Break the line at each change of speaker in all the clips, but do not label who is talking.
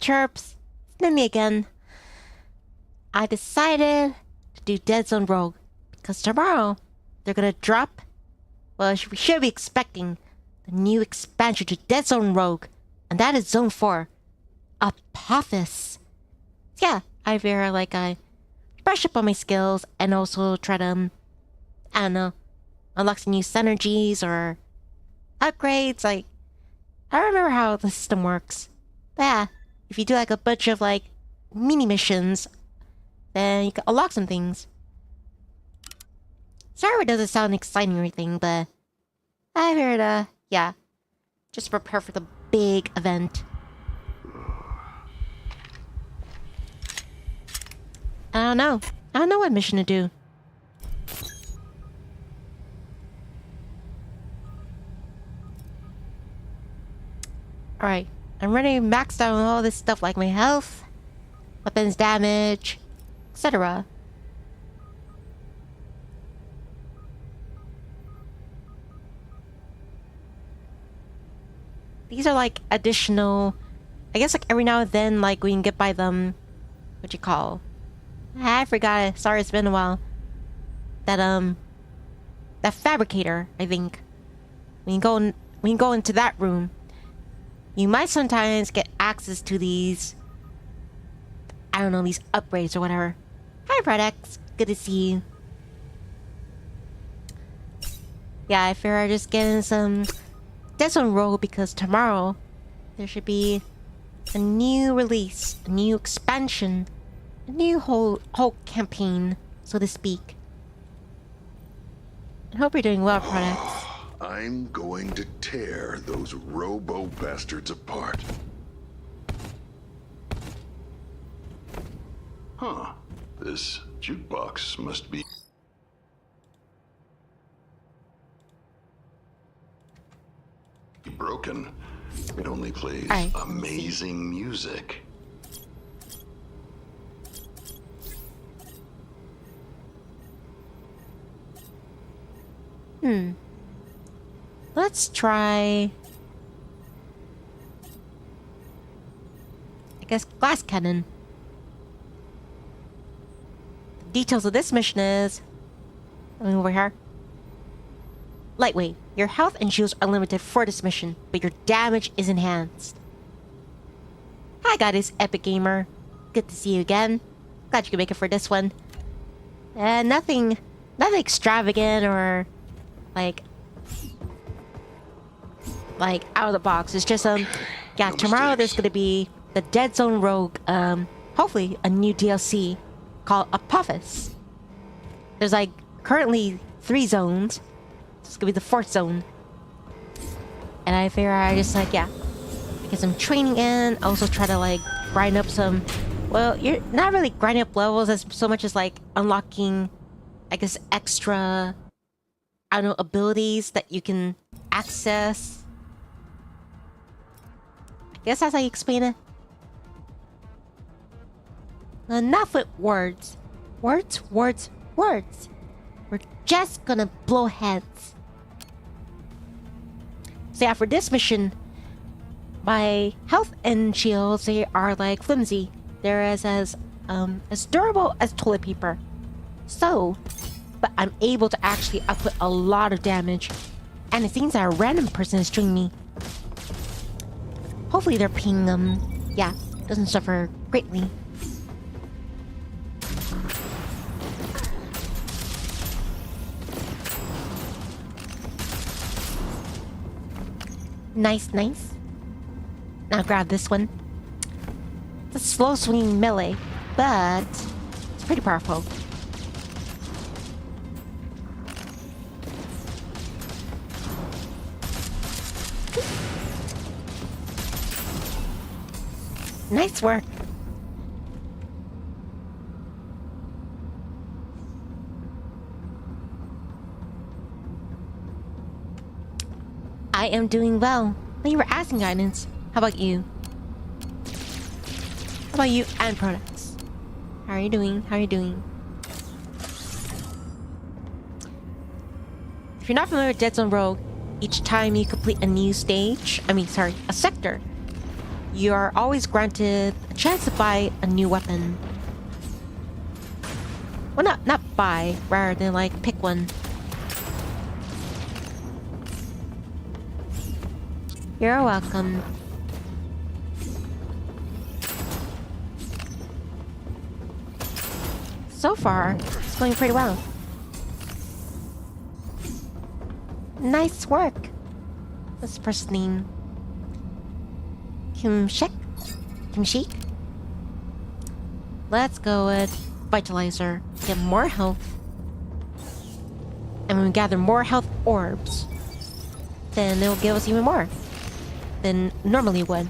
Chirps, it's Nivni again. I decided to do Deadzone Rogue because tomorrow they're gonna drop. Well, we should be expecting the new expansion to Deadzone Rogue, and that is Zone 4, Apophis. Yeah, I brush up on my skills and also try to, I don't know, unlock some new synergies or upgrades. I don't remember how the system works. But yeah, if you do a bunch of mini missions, then you can unlock some things. Sorry it doesn't sound exciting or anything, but I figured, yeah, just prepare for the big event. I don't know what mission to do. Alright, I'm ready to max out all this stuff like my health, weapons damage, etc. These are additional, I guess every now and then we can get by them, what you call, I forgot it, sorry it's been a while. That fabricator, I think. We can go into that room. You might sometimes get access to these, I don't know, these upgrades or whatever. Hi, Predex. Good to see you. Yeah, I figure I'm just getting some Deadzone Rogue because tomorrow there should be a new release, a new expansion, a new whole campaign, so to speak. I hope you're doing well, Predex.
I'm going to tear those robo bastards apart. Huh. This jukebox must be broken. It only plays amazing music.
Let's try, I guess, glass cannon. The details of this mission is, over here. Lightweight. Your health and shields are limited for this mission, but your damage is enhanced. Hi, Goddess Epic Gamer. Good to see you again. Glad you could make it for this one. Nothing extravagant or out of the box. It's just yeah, tomorrow there's gonna be the Deadzone Rogue, hopefully a new DLC called Apophis. There's currently 3 zones. It's gonna be the 4th zone. And I figure I just yeah, get some training in, also try to grind up some, well, you're not really grinding up levels as so much as unlocking, I guess, extra, I don't know, abilities that you can access. I guess that's how you explain it. Enough with words. Words. We're just gonna blow heads. So yeah, for this mission, my health and shields, they are flimsy. They're as durable as toilet paper. So, but I'm able to actually output a lot of damage. And it seems that a random person is joining me. Hopefully their ping, yeah, doesn't suffer greatly. Nice. Now grab this one. It's a slow swinging melee, but it's pretty powerful. Nice work. I am doing well. Thank you for asking, Guidance. How about you? How about you and Products? How are you doing? If you're not familiar with Deadzone Rogue, each time you complete a new stage, a sector, you are always granted a chance to buy a new weapon. Well, not buy, rather than like pick one. You're welcome. So far, it's going pretty well. Nice work. What's the person's name? Kimshik? Let's go with Vitalizer. Get more health. And when we gather more health orbs, then it'll give us even more than normally would.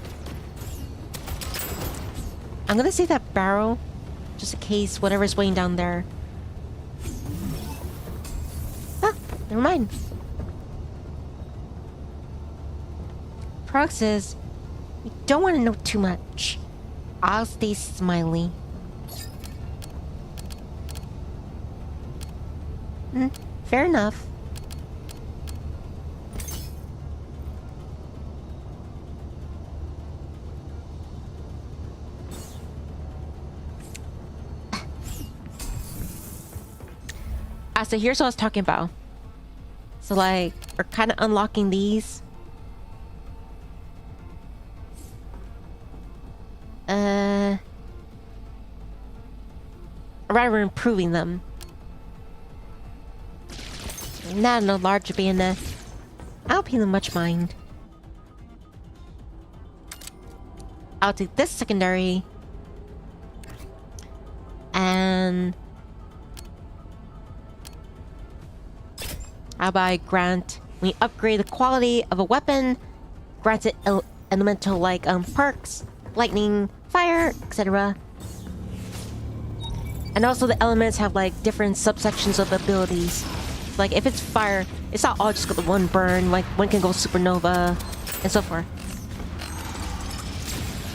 I'm gonna save that barrel just in case whatever's waiting down there. Ah, never mind. Prog says, you don't want to know too much. I'll stay smiley. Fair enough. So here's what I was talking about. So like, we're kind of unlocking these. Rather improving them. Not in a large bayonet. I don't pay them much mind. I'll take this secondary. And how about I grant, when you upgrade the quality of a weapon, grant it elemental like perks, lightning, fire, etc. And also the elements have like different subsections of abilities. Like if it's fire, it's not all just got the one burn, like one can go supernova and so forth.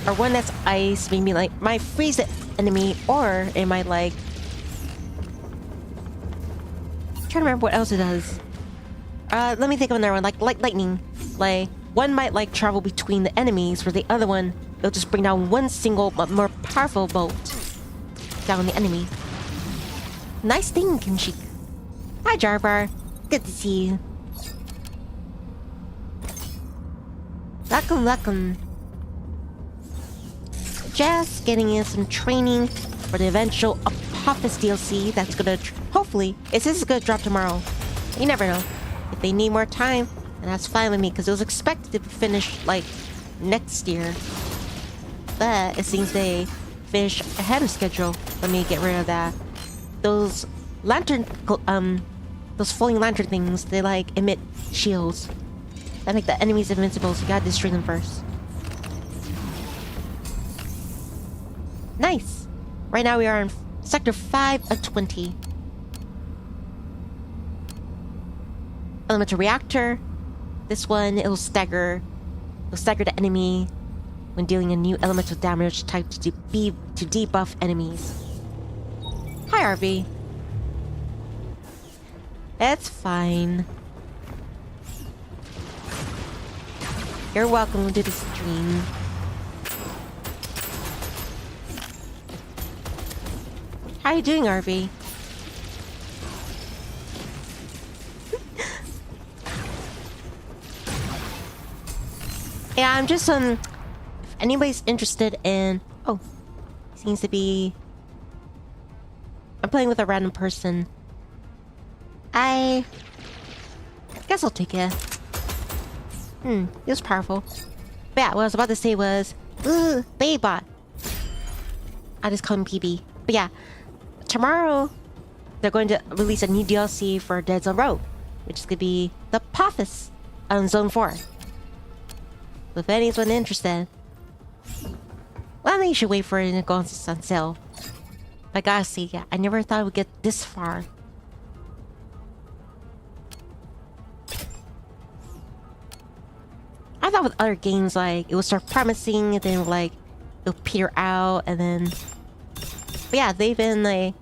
Or one that's ice, maybe like might freeze the enemy, or it might like, I'm trying to remember what else it does. Let me think of another one, like lightning. Like one might like travel between the enemies, where the other one it'll just bring down one single but more powerful bolt down on the enemy. Nice thing, Kinshik. Hi, Jarvar. Good to see you. Welcome. Just getting in some training for the eventual Apophis DLC that's gonna, hopefully, this is gonna drop tomorrow. You never know. If they need more time, then that's fine with me, because it was expected to finish, like, next year. But it seems they finished ahead of schedule. Let me get rid of that. Those lantern, those floating lantern things, they, like, emit shields that make the enemies invincible, so you gotta destroy them first. Nice! Right now we are in Sector 5 of 20. Elemental Reactor. This one, it'll stagger the enemy when dealing a new elemental damage type to debuff enemies. Hi, RV. It's fine. You're welcome to the stream. How are you doing, RV? Yeah, I'm just if anybody's interested in, oh, seems to be, I'm playing with a random person. I guess I'll take it. It was powerful. But yeah, what I was about to say was, Babybot. I just call him PB. But yeah, tomorrow they're going to release a new DLC for Deadzone Rogue, which is going to be the Apophis on Zone 4. If anyone's interested, well, I think you should wait for it to go on sale. But I gotta say, yeah, I never thought it would get this far. I thought with other games, like, it would start promising, and then, like, it'll peter out, and then... But yeah, they've been, like,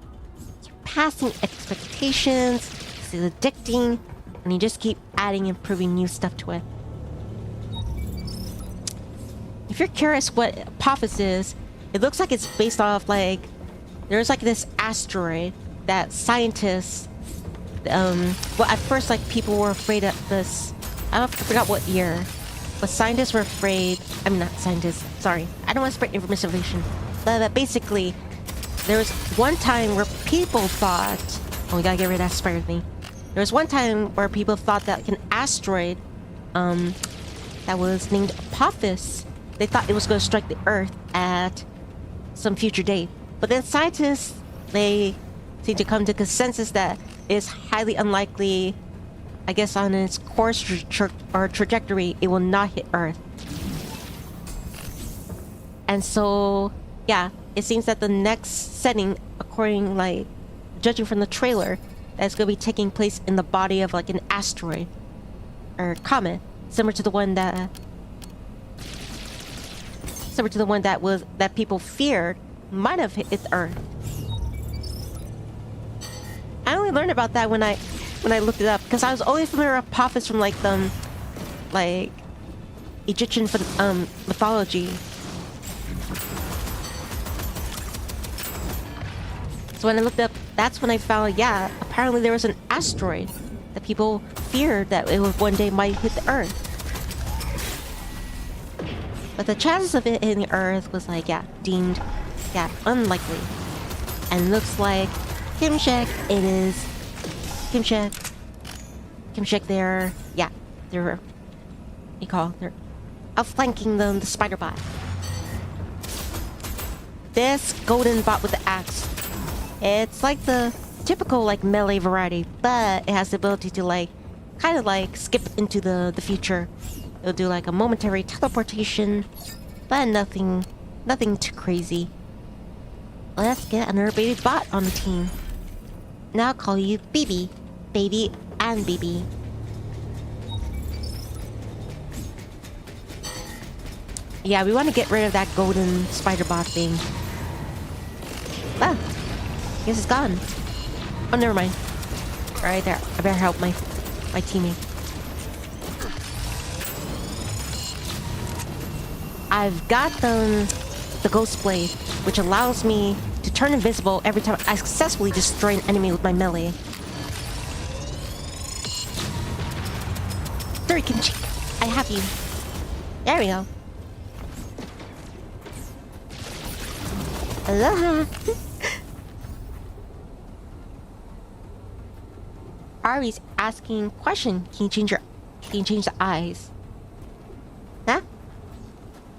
surpassing expectations, it's addicting, and you just keep adding and improving new stuff to it. if you're curious what Apophis is, it looks like it's based off like there's like this asteroid that scientists well at first like people were afraid of this. I forgot what year, but scientists were afraid. I mean, not scientists, sorry, I don't want to spread misinformation, but basically there was one time where people thought, oh, we gotta get rid of that spider thing. There was one time where people thought that like an asteroid that was named Apophis, they thought it was going to strike the Earth at some future date. But then scientists, they seem to come to consensus that it's highly unlikely, I guess on its course or trajectory, it will not hit Earth. And so, yeah, it seems that the next setting, according, like, judging from the trailer, that's going to be taking place in the body of, like, an asteroid or comet, similar to the one that that people feared might have hit Earth. I only learned about that when I looked it up, because I was only familiar with Apophis from like the Egyptian mythology. So when I looked up, that's when I found, yeah, apparently there was an asteroid that people feared that it would one day might hit the Earth. But the chances of it hitting the Earth was like, yeah, deemed, yeah, unlikely. And looks like Kimshek, it is Kimshek, they're, yeah, they're, they're outflanking the spider bot. This golden bot with the axe, it's like the typical like melee variety, but it has the ability to like kind of like skip into the future. It'll do like a momentary teleportation, but nothing too crazy. Let's get another baby bot on the team. Now I'll call you BB. Baby and BB. Yeah, we want to get rid of that golden spider bot thing. Ah, guess it's gone. Oh, never mind. Right there. I better help my teammate. I've got the ghost blade, which allows me to turn invisible every time I successfully destroy an enemy with my melee. Sorry, Kimchi. I have you. There we go. Aloha. Ari's asking question. Can you change the eyes? Huh?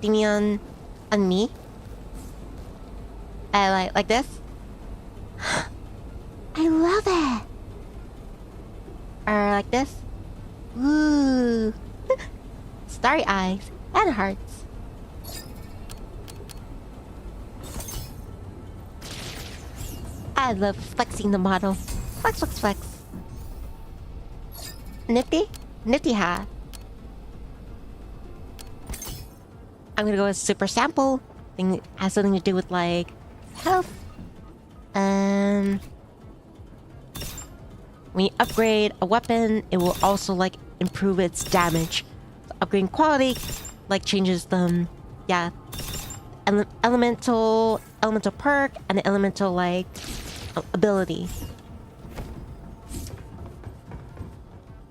Do you mean on me? Like this? I love it. Or like this? Ooh. Starry eyes and hearts. I love flexing the model. Flex, flex, flex. Nifty? Nifty hat. I'm gonna go with super sample. Thing has something to do with like health. When you upgrade a weapon, it will also like improve its damage. So upgrading quality like changes the elemental perk and the elemental like ability.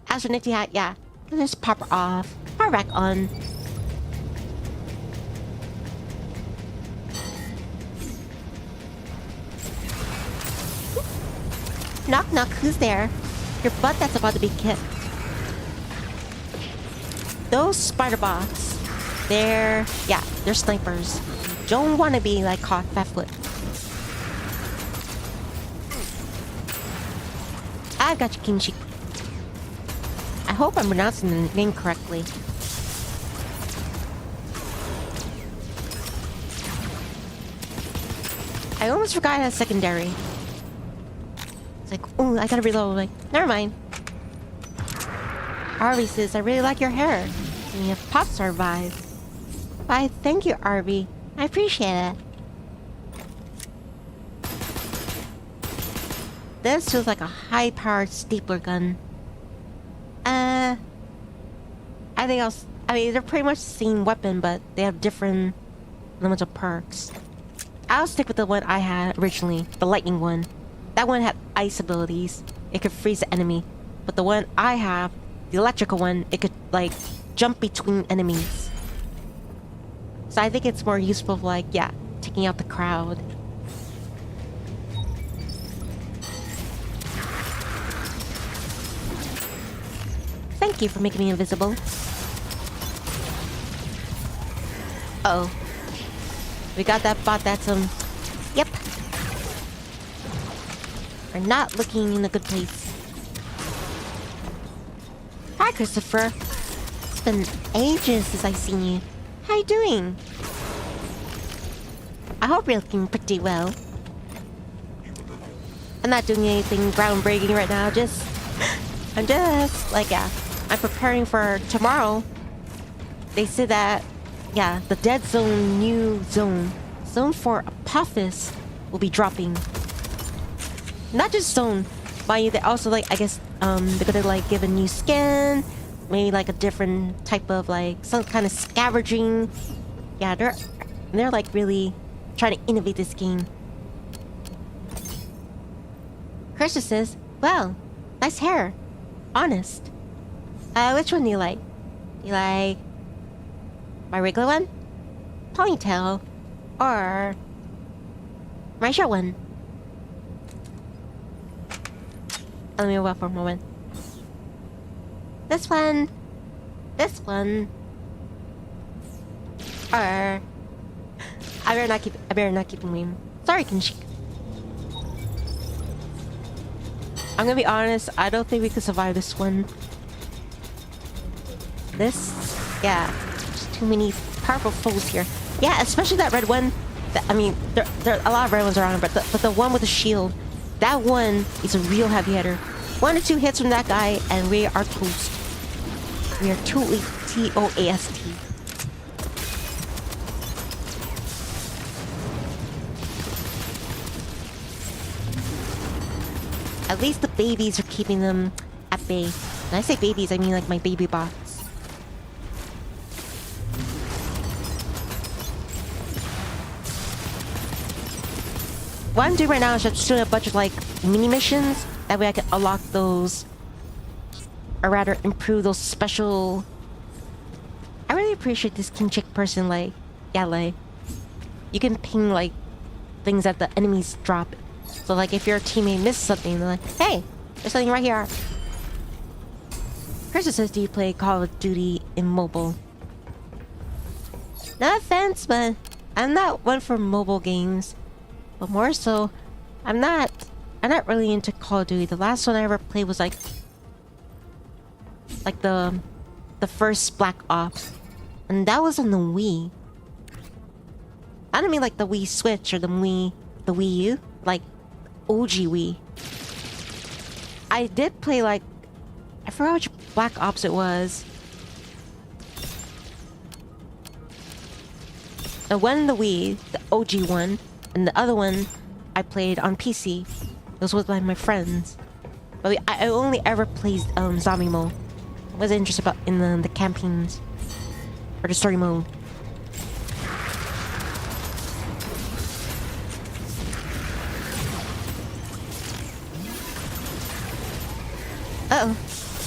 As for Nifty Hat, yeah, just pop her off, pop her back on. Knock knock, who's there? Your butt that's about to be kicked. Those spider bots, they're snipers. Don't want to be like caught fat-foot. I've got you, Kimchi. I hope I'm pronouncing the name correctly. I almost forgot it has secondary. It's like, ooh, I gotta reload. Like, never mind. Arby says, I really like your hair. And you have pop star vibes. Why, thank you, Arby. I appreciate it. This feels like a high-powered stapler gun. I mean, they're pretty much the same weapon, but they have different limits of perks. I'll stick with the one I had originally, the lightning one. That one had ice abilities. It could freeze the enemy. But the one I have, the electrical one, it could, like, jump between enemies. So I think it's more useful for, like, yeah, taking out the crowd. Thank you for making me invisible. Uh-oh. We got that bot that's, Yep. We're not looking in a good place. Hi, Christopher. It's been ages since I've seen you. How you doing? I hope you're looking pretty well. I'm not doing anything groundbreaking right now, I'm just, like, yeah, I'm preparing for tomorrow. They said that, yeah, the Deadzone new zone, Zone 4 Apophis, will be dropping. Not just zone, but they also, like, I guess, they're gonna, like, give a new skin, maybe, like, a different type of, like, some kind of scavenging. Yeah, they're, like, really trying to innovate this game. Krista says, well, nice hair. Honest. Which one do you like? You like my regular one? Ponytail? Or my short one? Let me wait for a moment. This one. This one. Or I better not keep moving. Sorry, Kinshik. I'm gonna be honest, I don't think we could survive this one. Yeah, there's too many powerful foes here. Yeah, especially that red one. I mean, there are a lot of red ones around, but the one with the shield, that one is a real heavy hitter. 1 or 2 hits from that guy, and we are toast. We are totally toast. At least the babies are keeping them at bay. When I say babies, I mean like my baby bots. What I'm doing right now is just doing a bunch of like mini missions. That way I can unlock those, or rather improve those special. I really appreciate this Kinshik person. Like, yeah, like you can ping like things that the enemies drop. So like if your teammate missed something, they're like, hey, there's something right here. Krista says, do you play Call of Duty in mobile? No offense, but I'm not one for mobile games. But more so, I'm not really into Call of Duty. The last one I ever played was like the first Black Ops. And that was on the Wii. I don't mean like the Wii Switch or the Wii U. Like OG Wii. I did play like, I forgot which Black Ops it was. The one in the Wii, the OG one, and the other one I played on PC. It was with my friends. But I only ever played zombie mode. I wasn't interested in the campaigns or the story mode. Uh-oh.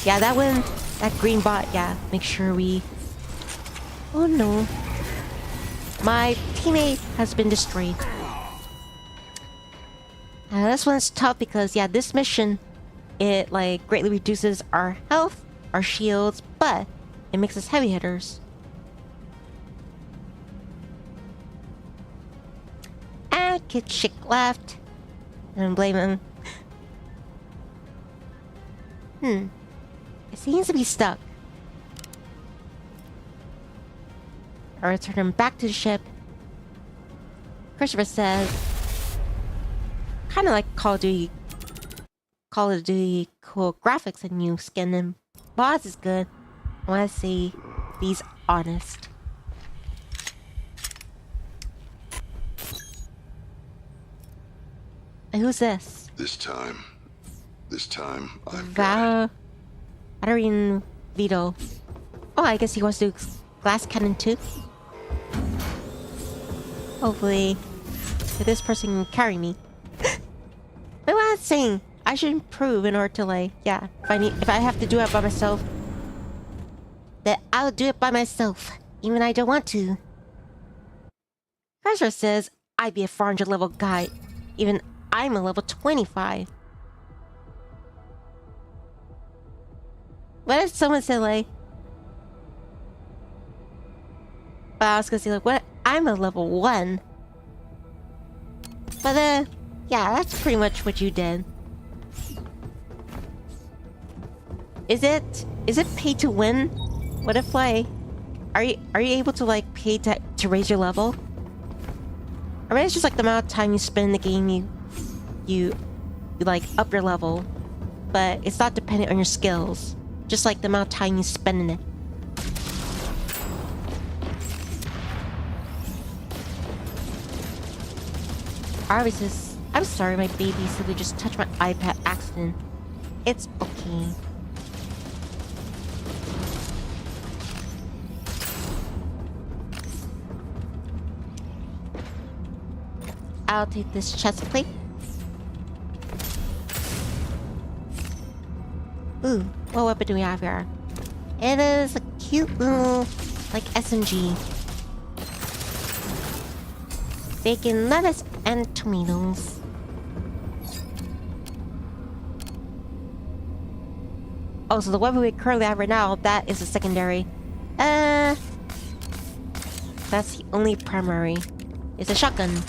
Yeah, that one, that green bot, yeah. Make sure we... Oh no. My teammate has been destroyed. This one's tough because, yeah, this mission, it, like, greatly reduces our health, our shields, but it makes us heavy hitters. And Kid Chick left. And blame him. It seems to be stuck. I return him back to the ship. Christopher says, kind of like Call of Duty cool graphics and new skin, and boss is good. I want to see these honest. And who's this?
This time, I've got
Valerian Vito. Oh, I guess he wants to do glass cannon too. Hopefully, this person can carry me. But what I'm saying, I should improve in order to like, yeah. If I have to do it by myself, then I'll do it by myself, even I don't want to. Cursor says I'd be a 400 level guy, even I'm a level 25. What if someone said like, but I was gonna say like, what? I'm a level 1. But yeah, that's pretty much what you did. Is it pay to win? What if like, are you able to like pay to raise your level? I mean, it's just like the amount of time you spend in the game, you like up your level, but it's not dependent on your skills. Just like the amount of time you spend in it. Arby says, I'm sorry my baby simply just touched my iPad accident. It's okay. I'll take this chest plate. Ooh, what weapon do we have here? It is a cute little, like, SMG. Bacon, lettuce, and tomatoes. Oh, so the weapon we currently have right now, that is a secondary. That's the only primary. It's a shotgun.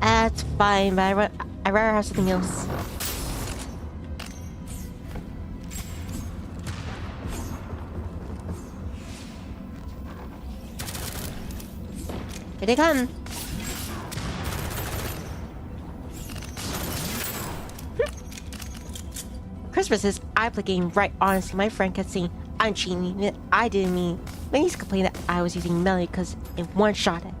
That's fine, but I'd rather have something else. Here they come. Christmas says, I play game right. Honestly, my friend kept saying I'm cheating. I didn't mean. Then he's complaining that I was using melee because it one-shot it.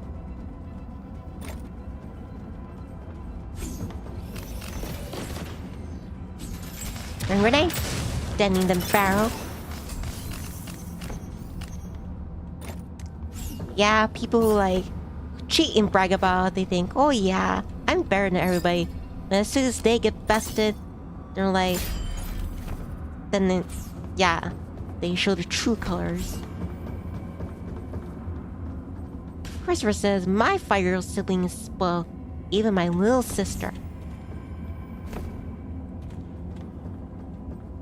And grenade, deadening them barrel. Yeah, people who like cheat and brag about it, they think, oh yeah, I'm better than everybody. And as soon as they get bested, they're like, then yeah, they show the true colors. Christopher says, my 5-year-old sibling is spoiled, even my little sister.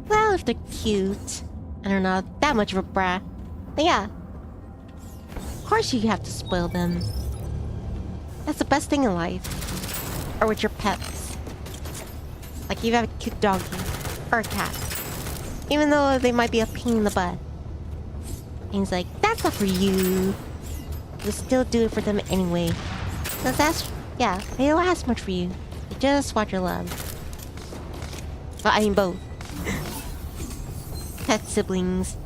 Well, if they're cute, and they're not that much of a brat, then yeah, of course you have to spoil them. That's the best thing in life. Or with your pets. Like you have a cute doggy, or a cat. Even though they might be a pain in the butt. And he's like, that's not for you. You still do it for them anyway. So that's, yeah, they don't ask much for you. They just want your love. Well, I mean both. Pet siblings.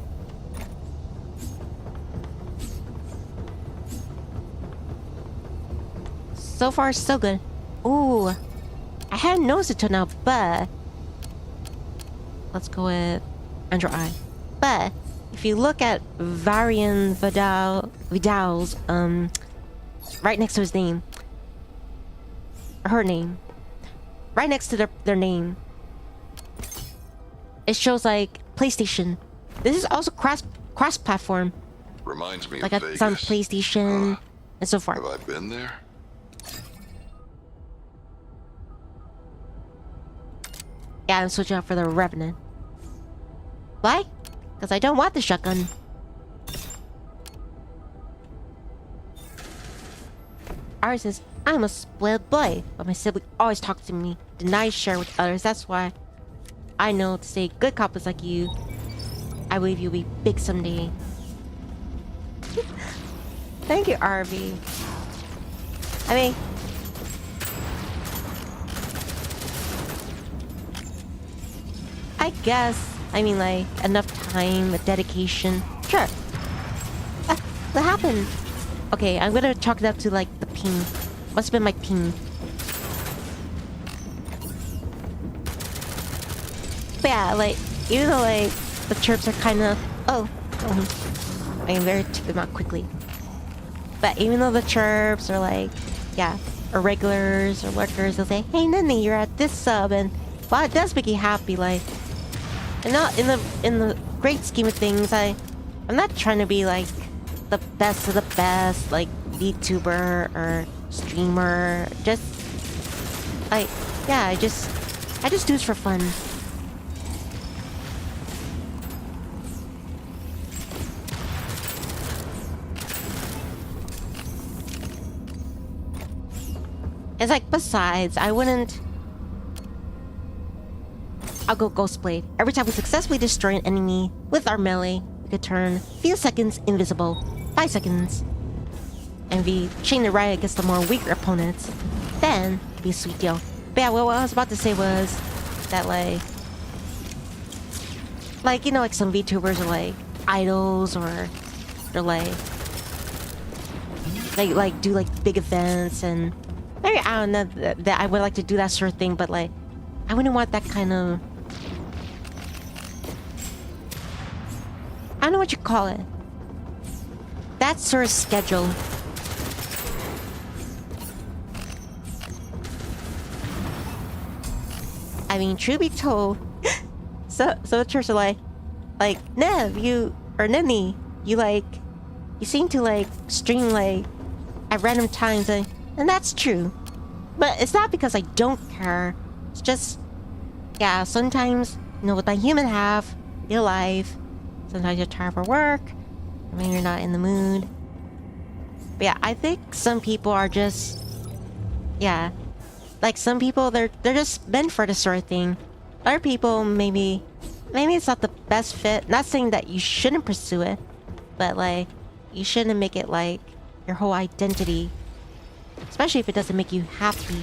So far, so good. Ooh, I hadn't noticed it till now, but let's go with under eye. But if you look at Varian Vidal's right next to his name, or her name, right next to their name, it shows like PlayStation. This is also cross-platform.
Reminds me
like
of
it's on
Vegas.
PlayStation and so forth.
Have I been there?
Yeah, I'm switching out for the Revenant. Why? Because I don't want the shotgun. Ari says, I'm a spoiled boy, but my sibling always talks to me, denies share with others. That's why I know to say good couples like you, I believe you'll be big someday. Thank you, RV. I mean, I guess, I mean like, enough time, dedication. Sure. What happened? Okay, I'm gonna chalk it up to like the ping. Must have been my ping. But yeah, like, even though like the chirps are kind of I am very tip them out quickly. But even though the chirps are like, yeah, irregulars or lurkers, they'll say, "Hey, Nivni, you're at this sub," and wow, it does make you happy. Like, and not in the great scheme of things, I'm not trying to be like the best of the best, like VTuber or streamer. Just like, yeah, I just do this for fun. It's like, besides, I'll go Ghostblade. Every time we successfully destroy an enemy with our melee, we could turn a few seconds invisible. 5 seconds. And we chain the riot against the more weaker opponents. Then, it'd be a sweet deal. But yeah, what I was about to say was that like, you know, like some VTubers are like idols, or they're like do like big events, and maybe I don't know that I would like to do that sort of thing, but like I wouldn't want that kind of, I don't know what you call it, that sort of schedule. I mean, truth be told, so the church are like, Nev, Nivni, you seem to like stream like at random times, and that's true. But it's not because I don't care. It's just, yeah, sometimes, you know, with my human half, your life, sometimes you're tired for work, or maybe you're not in the mood. But yeah, I think some people are just, yeah, like some people, they're just meant for this sort of thing. Other people, maybe it's not the best fit. Not saying that you shouldn't pursue it, but like, you shouldn't make it like your whole identity. Especially if it doesn't make you happy.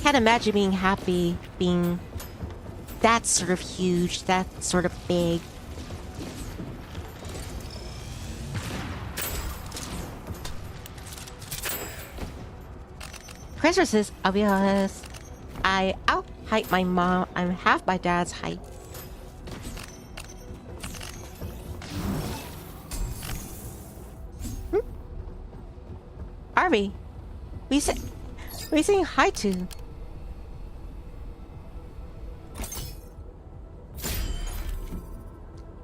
Can't imagine being happy, being that sort of huge, that sort of big. Christmas is, I'll be honest, I out-height my mom. I'm half my dad's height. Arby, what are you saying hi to?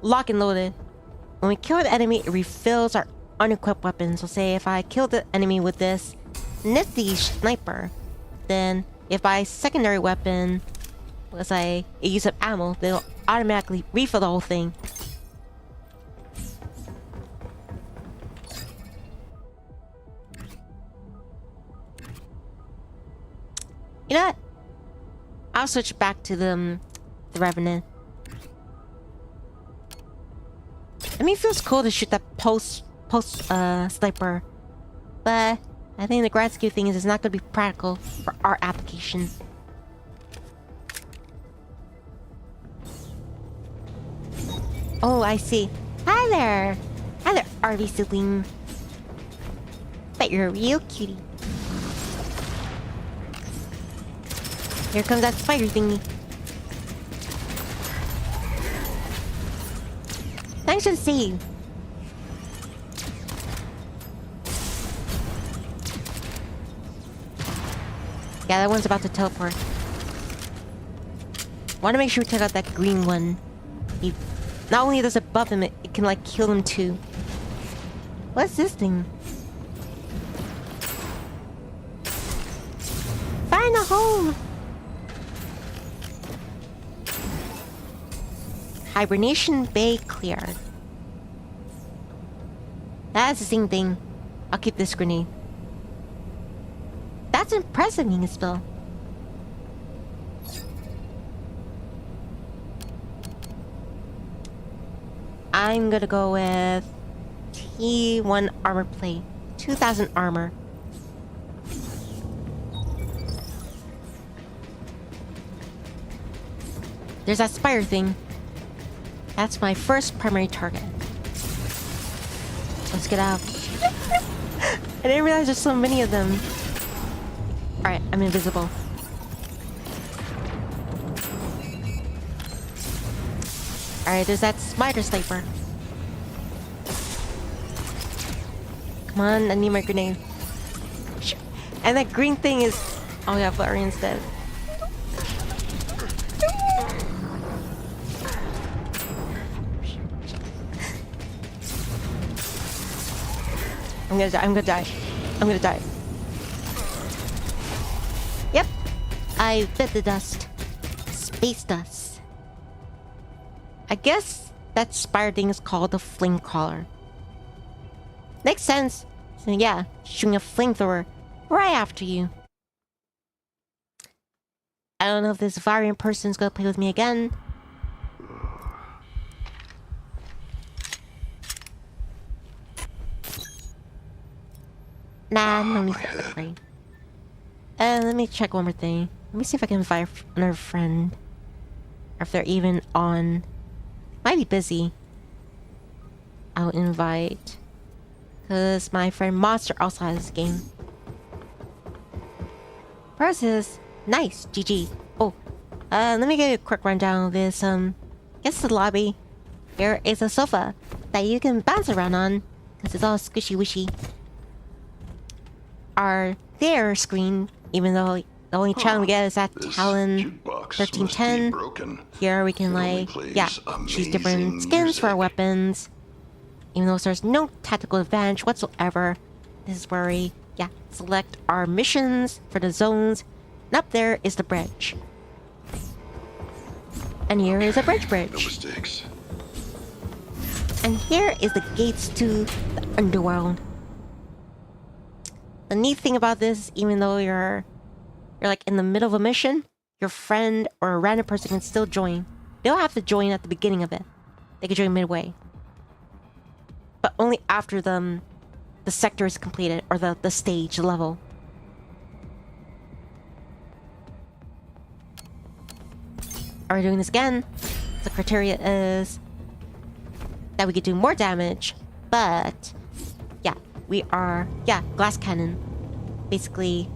Lock and loaded. When we kill an enemy, it refills our unequipped weapons. So say if I kill the enemy with this nifty sniper, then if my secondary weapon was a use of ammo, they'll automatically refill the whole thing. You know what? I'll switch back to the Revenant. I mean, it feels cool to shoot that post sniper, but I think the grand scheme thing is it's not going to be practical for our application. Oh, I see. Hi there, RV sibling. Bet you're a real cutie. Here comes that spider thingy. Thanks for the save. Yeah, that one's about to teleport. Want to make sure we take out that green one. Not only does it buff him, it can like kill him too. What's this thing? Find a home! Hibernation Bay cleared. That's the same thing. I'll keep this grenade. That's impressive, Mingaspill. I'm gonna go with T1 armor plate. 2000 armor. There's that spire thing. That's my first primary target. Let's get out. I didn't realize there's so many of them. Alright, I'm invisible. Alright, there's that spider sniper. Come on, I need my grenade. And that green thing is... Oh yeah, Valerian's dead. I'm gonna die, I'm gonna die. I'm gonna die. Yep. I bit the dust. Space dust. I guess that spider thing is called the flame crawler. Makes sense. So yeah, shooting a flamethrower right after you. I don't know if this variant person's gonna play with me again. Nah, no need to upgrade. Let me check one more thing. Let me see if I can invite another friend. Or if they're even on. Might be busy. I'll invite. Because my friend Monster also has this game. Process. Nice. GG. Oh. Let me give you a quick rundown of this. Guess the lobby. Here is a sofa that you can bounce around on. Because it's all squishy wishy. Our theater screen, even though the only channel we get is at Talon 1310. Here we can choose different skins for our weapons. Even though there's no tactical advantage whatsoever. This is where we select our missions for the zones. And up there is the bridge. And here is a bridge.
No mistakes.
And here is the gates to the underworld. The neat thing about this, even though you're like in the middle of a mission, your friend or a random person can still join. They don't have to join at the beginning of it. They can join midway. But only after the sector is completed, or the stage, the level. Are we doing this again? The criteria is that we could do more damage, but we are, glass cannon. Basically,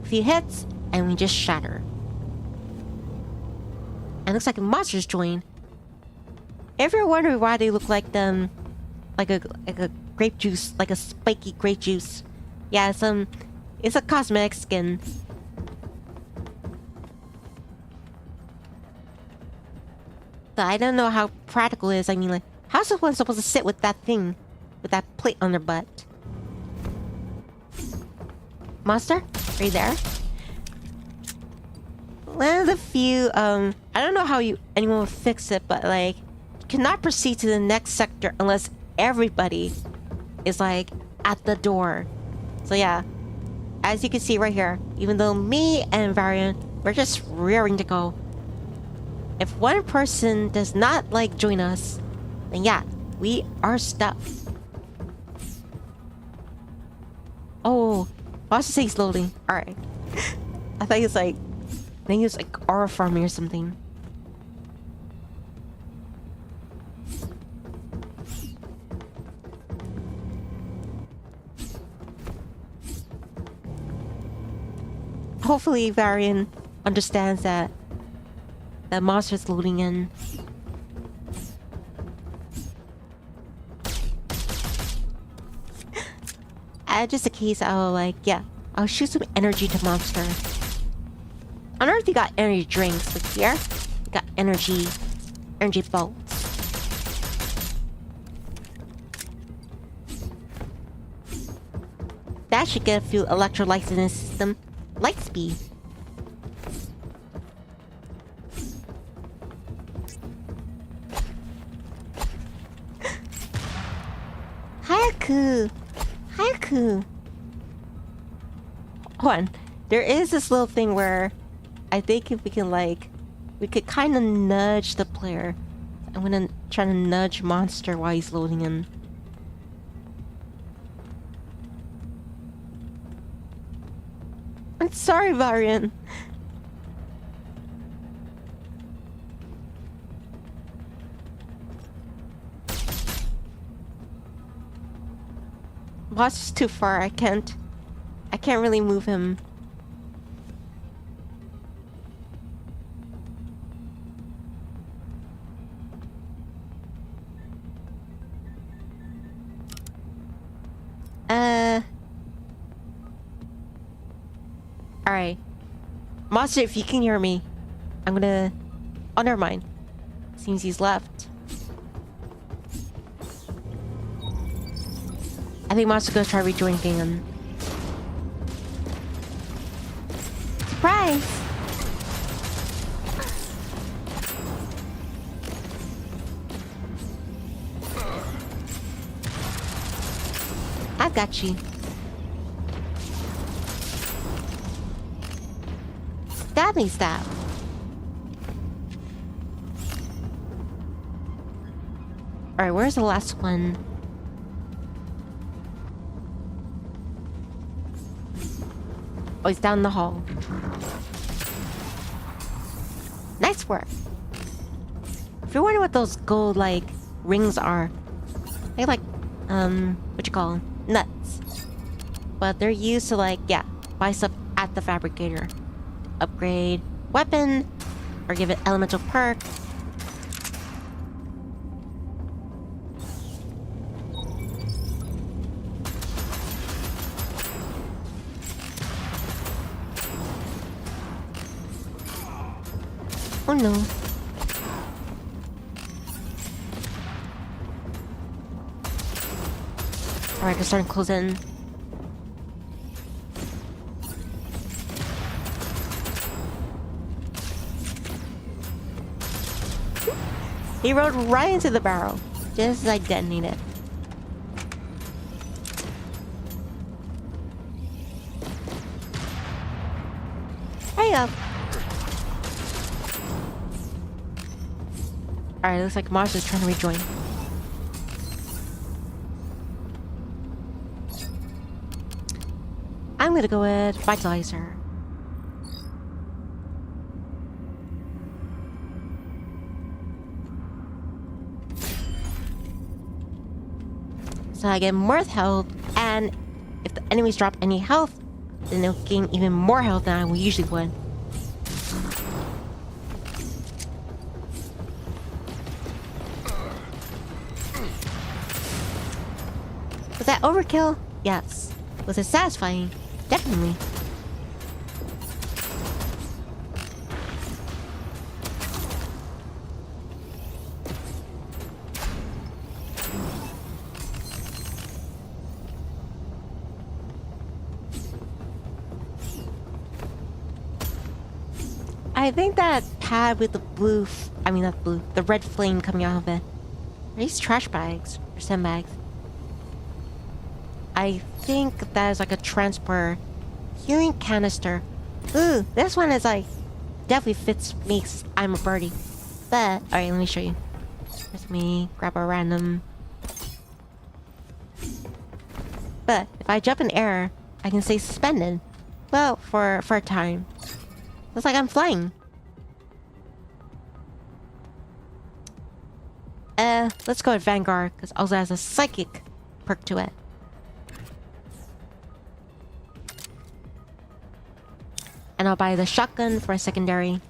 a few hits, and we just shatter. And it looks like monsters join. If you're wondering why they look like them, like a grape juice, like a spiky grape juice. Yeah, it's a cosmetic skin. But I don't know how practical it is. I mean, like, how's someone supposed to sit with that thing? With that plate on their butt. Monster? Are you there? One of the few, I don't know how anyone will fix it, but like, you cannot proceed to the next sector unless everybody is like at the door. So yeah, as you can see right here, even though me and Varian, we're just rearing to go. If one person does not join us, then we are stuck. Oh, I was just saying slowly. Alright. I thought he was like aura farming or something. Hopefully Varian understands that monster's loading in. Just in case, I'll shoot some energy to monster. I don't know if you got energy drinks, but here, you got energy bolts. That should get a few electrolytes in the system. Light speed. Hayaku! Hayaku! Hold on. There is this little thing where I think if we can we could kind of nudge the player. I'm gonna try to nudge monster while he's loading in. I'm sorry, Varian. Boss is too far. I can't really move him. Alright. Monster, if you can hear me, I'm gonna... Oh, never mind. Seems he's left. I think Monster's gonna try rejoining him. Surprise! I got you. Stabby stab. Alright, where's the last one? Oh, he's down the hall. Nice work. If you're wondering what those gold, like, rings are, they're like, what you call them? Nuts. But they're used to, like, yeah, buy stuff at the fabricator. Upgrade weapon, or give it elemental perk. Oh no. Alright, let's start closing. He rode right into the barrel, just as I detonated it. Hurry up. Alright, looks like Mars is trying to rejoin. I'm gonna go with Vitalizer. So I get more health, and if the enemies drop any health, then they'll gain even more health than I usually would. Was that overkill? Yes. Was it satisfying? Definitely. I think that pad with the blue, not blue, the red flame coming out of it. Are these trash bags or sandbags? I think that is like a transport healing canister. Ooh, this one is like definitely fits me 'cause I'm a birdie. But alright, let me show you. Here's me, grab a random. But if I jump in air, I can stay suspended. Well, for a time. Looks like I'm flying. Let's go with Vanguard, because also has a psychic perk to it. And I'll buy the shotgun for a secondary.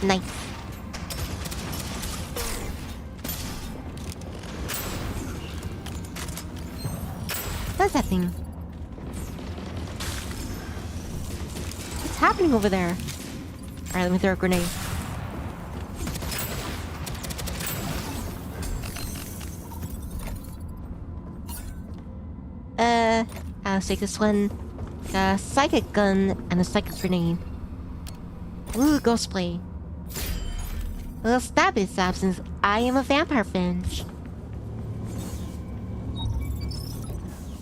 Nice. What's that thing? What's happening over there? Alright, let me throw a grenade. I'll take this one. A psychic gun and a psychic grenade. Ooh, ghost play. Well, stab it, stab, since I am a vampire finch.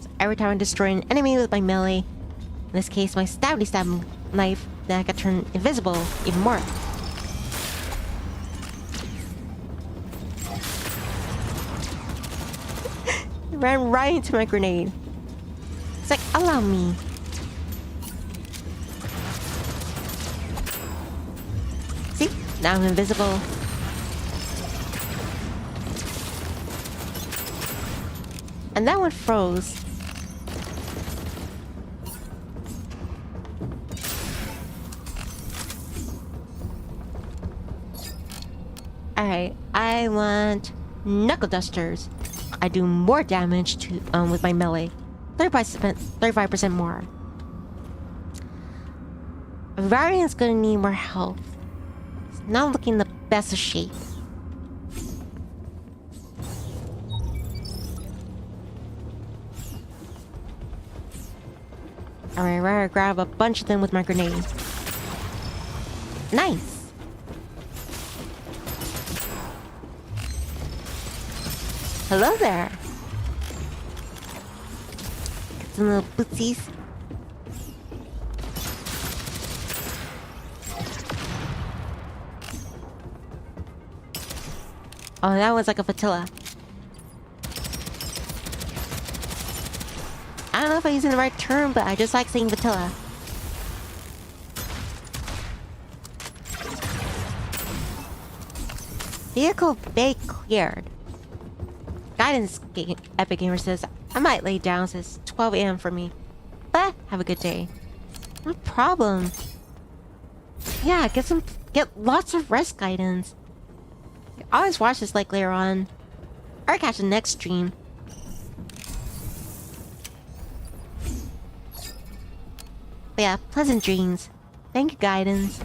So every time I destroy an enemy with my melee, in this case my stabby stab knife, then I can turn invisible even more. Ran right into my grenade. It's like, allow me. See? Now I'm invisible. And that one froze. I want knuckle dusters. I do more damage to with my melee. 35% more. Varian's gonna need more health. It's not looking the best of shape. Alright, we're gonna grab a bunch of them with my grenade. Nice! Hello there! Get some little bootsies. Oh, that was like a flotilla. I don't know if I'm using the right term, but I just like saying flotilla. Vehicle bay cleared. Guidance Epic Gamer says, I might lay down since 12 a.m. for me. But have a good day. No problem. Yeah, get lots of rest guidance. I always watch this like later on. Or catch the next stream. But yeah, pleasant dreams. Thank you, guidance.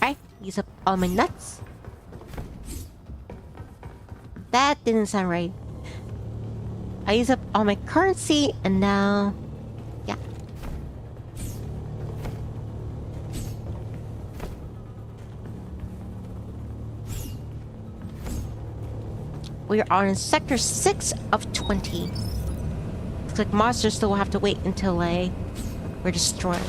Alright, use up all my nuts. That didn't sound right. I used up all my currency and now... yeah. We are on sector 6 of 20. Looks like monsters still will have to wait until we're destroyed.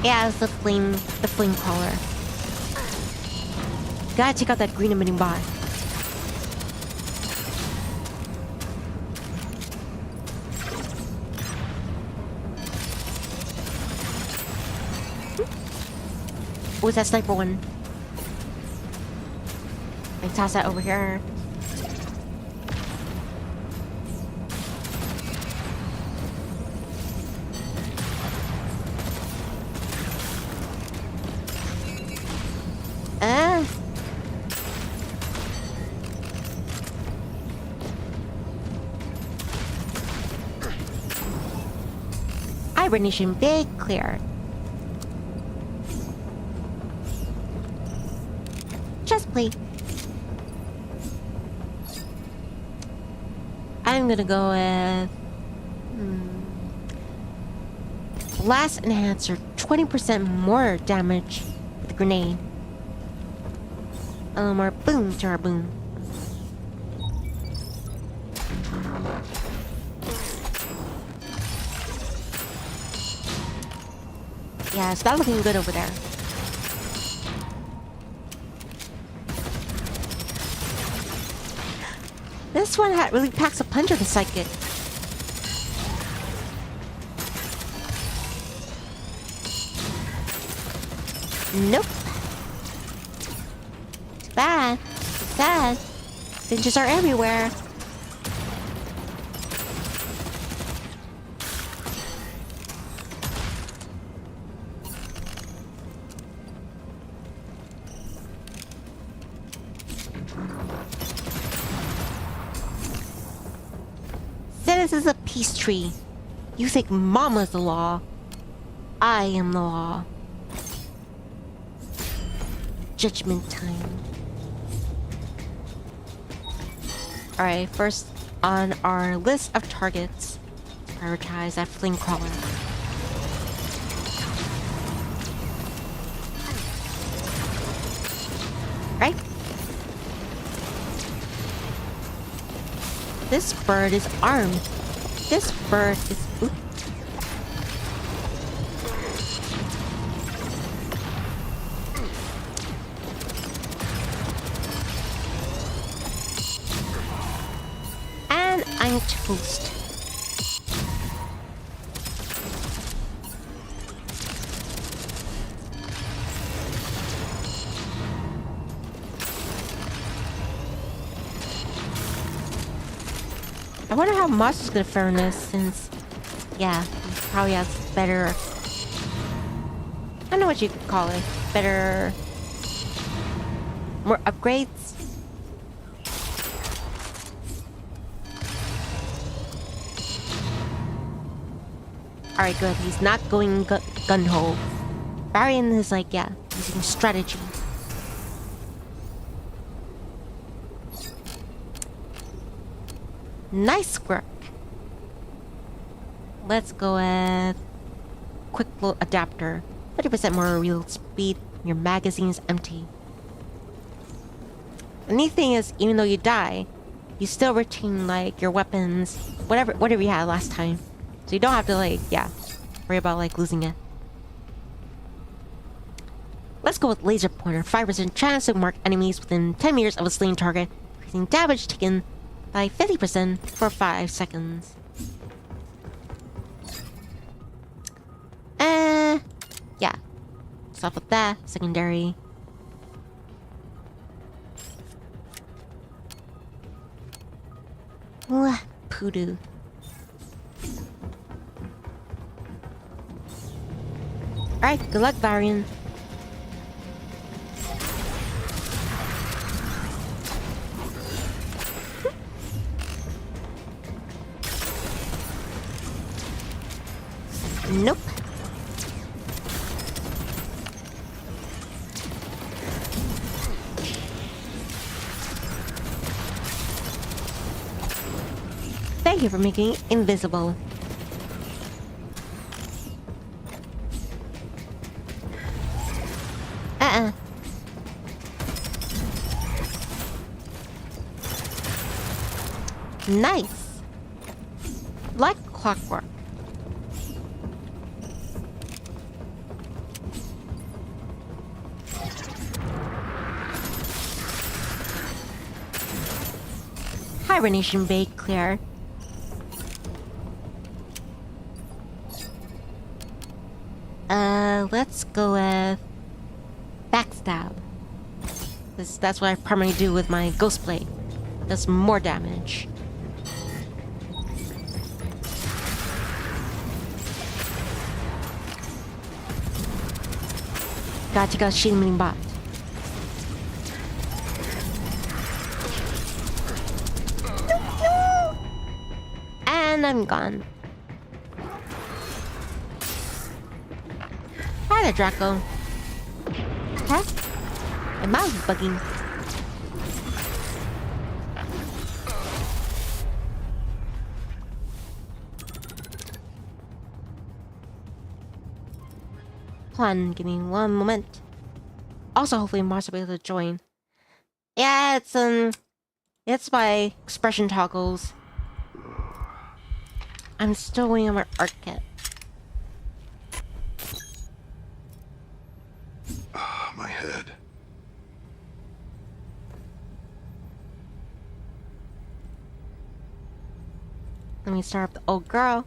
Yeah, it's the flame crawler. Gotta check out that green emitting bot. What's that sniper one? I toss that over here. Hibernation bay cleared. Chest plate. I'm gonna go with blast enhancer, 20% more damage with the grenade. A little more boom to our boom. Yeah, it's not looking good over there. This one really packs a punch of the psychic. Nope. Too bad. Sad. Finches are everywhere. This is a peace tree. You think Mama's the law. I am the law. Judgment time. Alright, first on our list of targets, prioritize that flame crawler. Right? This bird is armed. This bird is... Oops. And I'm toast. I wonder how Moss is gonna fare in this, since, yeah, he probably has better. I don't know what you could call it. Better, more upgrades. All right, good. He's not going gun-ho. Varian is like, yeah, using strategy. Nice work. Let's go with quick flow adapter. 30% more real speed. Your magazine is empty. The neat thing is, even though you die, you still retain like your weapons, whatever you had last time. So you don't have to like, yeah, worry about like losing it. Let's go with laser pointer. 5% chance to mark enemies within 10 meters of a slain target, increasing damage taken by 50% for 5 seconds. Yeah. Stop with that. Secondary. Ooh, poodoo. Alright, good luck, Varian. Nope. Thank you for making it invisible. Nice. Like clockwork. Hibernation Bay clear. Let's go with backstab. That's what I permanently do with my ghost blade. Does more damage. Gotta take out Shielding Bot. And I'm gone. Hi there, Draco. Huh? My mouse is bugging. Hold on, give me one moment. Also, hopefully Mars will be able to join. Yeah, it's my expression toggles. I'm still waiting on my art kit.
My head.
Let me start with the old girl.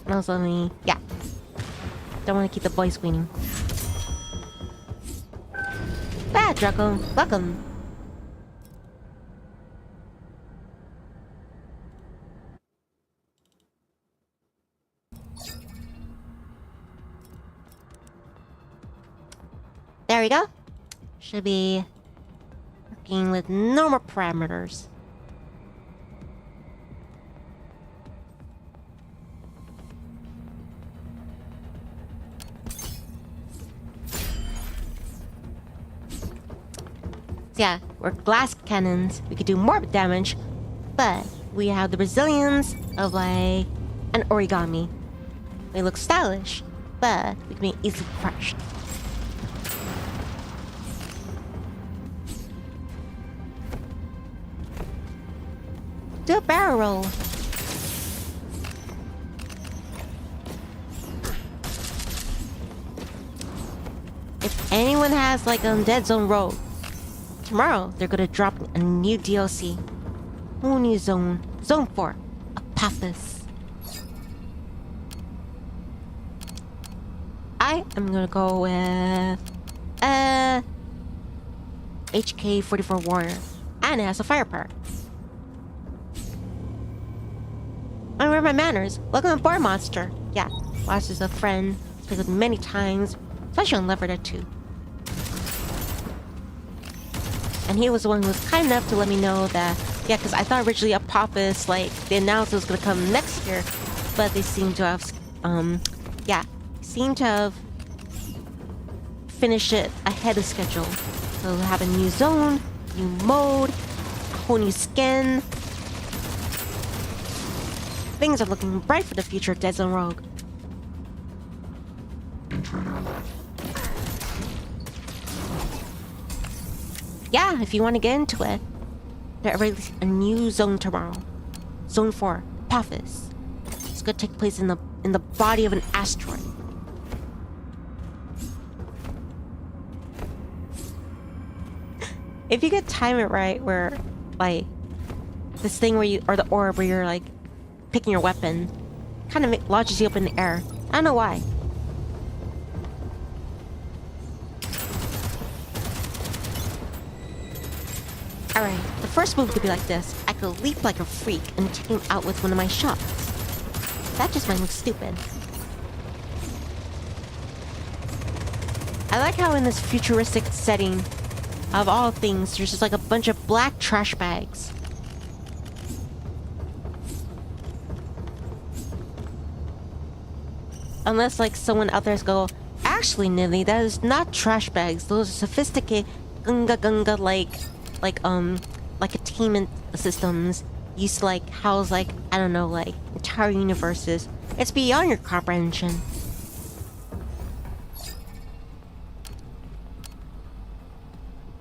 And also let me, yeah. Don't want to keep the boys waiting. Bad Draco, welcome. There we go. Should be working with normal parameters. So yeah, we're glass cannons. We could do more damage, but we have the resilience of like an origami. We look stylish, but we can be easily crushed. Do a barrel roll. If anyone has like Deadzone Rogue, tomorrow they're gonna drop a new DLC. Whole new zone. Zone 4. Apophis. I am gonna go with HK-44 Warrior, and it has a fire perk. I remember my manners. Welcome aboard, monster. Yeah, Watch is a friend. Played with many times, especially on Left 4 Dead 2. And he was the one who was kind enough to let me know that, yeah, because I thought originally Apophis, like, they announced it was going to come next year, but they seem to have, finished it ahead of schedule. So we'll have a new zone, new mode, a whole new skin. Things are looking bright for the future of Deadzone Rogue. Yeah, if you want to get into it, they're releasing a new zone tomorrow. Zone 4, Apophis. It's gonna take place in the body of an asteroid. If you could time it right, where like this thing where you, or the orb where you're like picking your weapon, kind of launches you up in the air. I don't know why. Alright, the first move could be like this. I could leap like a freak and take him out with one of my shots. That just might look stupid. I like how in this futuristic setting, of all things, there's just like a bunch of black trash bags. Unless like someone out there's go, actually Nivni, that is not trash bags. Those are sophisticated gunga like attainment systems used to like house like, I don't know, like entire universes. It's beyond your comprehension.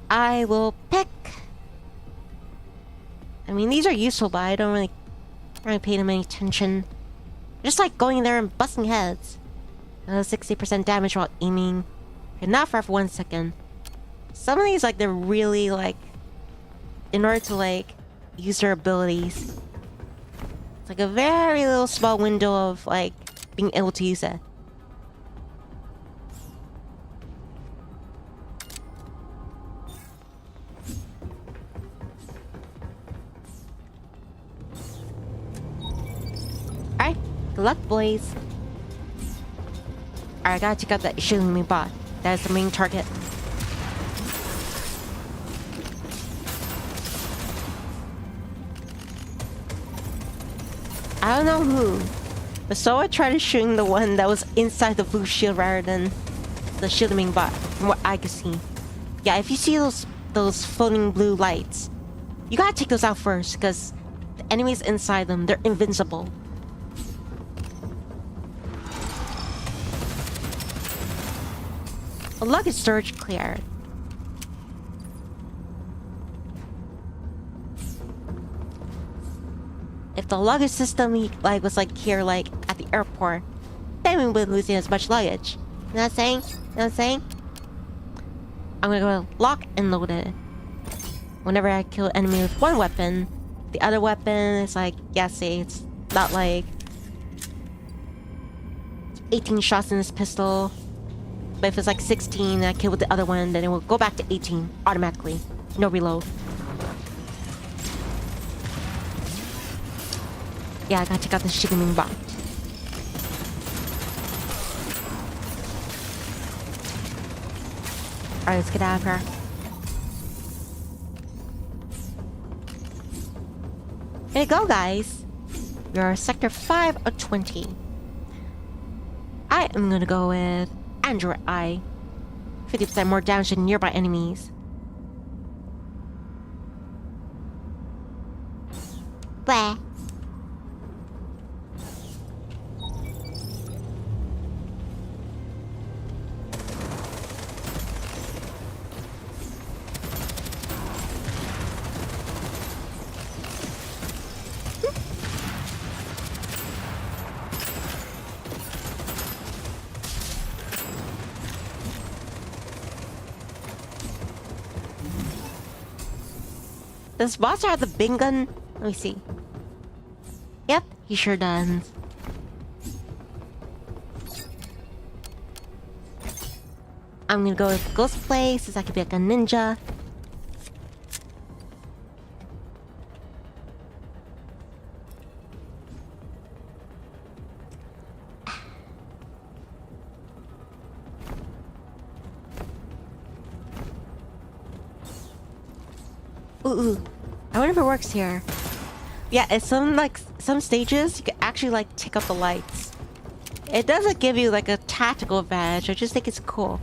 I will pick. I mean, these are useful, but I don't really pay them any attention. Just like going there and busting heads. 60% damage while aiming. Okay, not for 1 second. Some of these, like, they're really, like, in order to, like, use their abilities, it's like a very little small window of, like, being able to use it. Alright, good luck, boys. Alright, I gotta check out that shooting me bot. That is the main target. I don't know who, but someone tried shooting the one that was inside the blue shield rather than the shielding bot, from what I could see. Yeah, if you see those floating blue lights, you gotta take those out first, because the enemies inside them, they're invincible. A luggage storage cleared. If the luggage system like was like here like at the airport, then we wouldn't losing as much luggage. You know what I'm saying? You know what I'm saying? I'm gonna go lock and load it. Whenever I kill an enemy with one weapon, the other weapon is like, yeah, see, it's not like 18 shots in this pistol. But if it's like 16 and I kill with the other one, then it will go back to 18 automatically. No reload. Yeah, I gotta check out the shooting bot. Alright, let's get out of here. There you go, guys. You're sector 5 of 20. I am gonna go with Android Eye. 50% more damage to nearby enemies. Blah. Does Monster have the big gun? Let me see. Yep, he sure does. I'm gonna go with Ghostplay since I could be like a ninja. Ooh. I wonder if it works here. Yeah, it's some stages you can actually like take up the lights. It doesn't give you like a tactical advantage. I just think it's cool.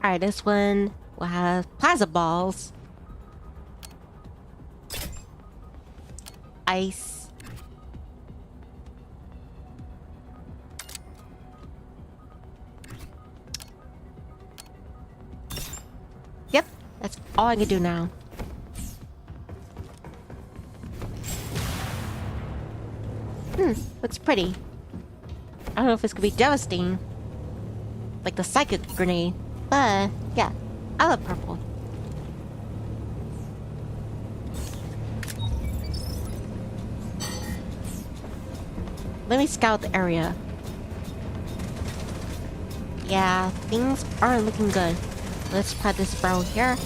Alright, this one will have plasma balls. Ice. Yep, that's all I can do now. Looks pretty. I don't know if it's gonna be devastating. Like the psychic grenade. But, yeah, I love purple. Let me scout the area. Yeah, things aren't looking good. Let's put this barrel here.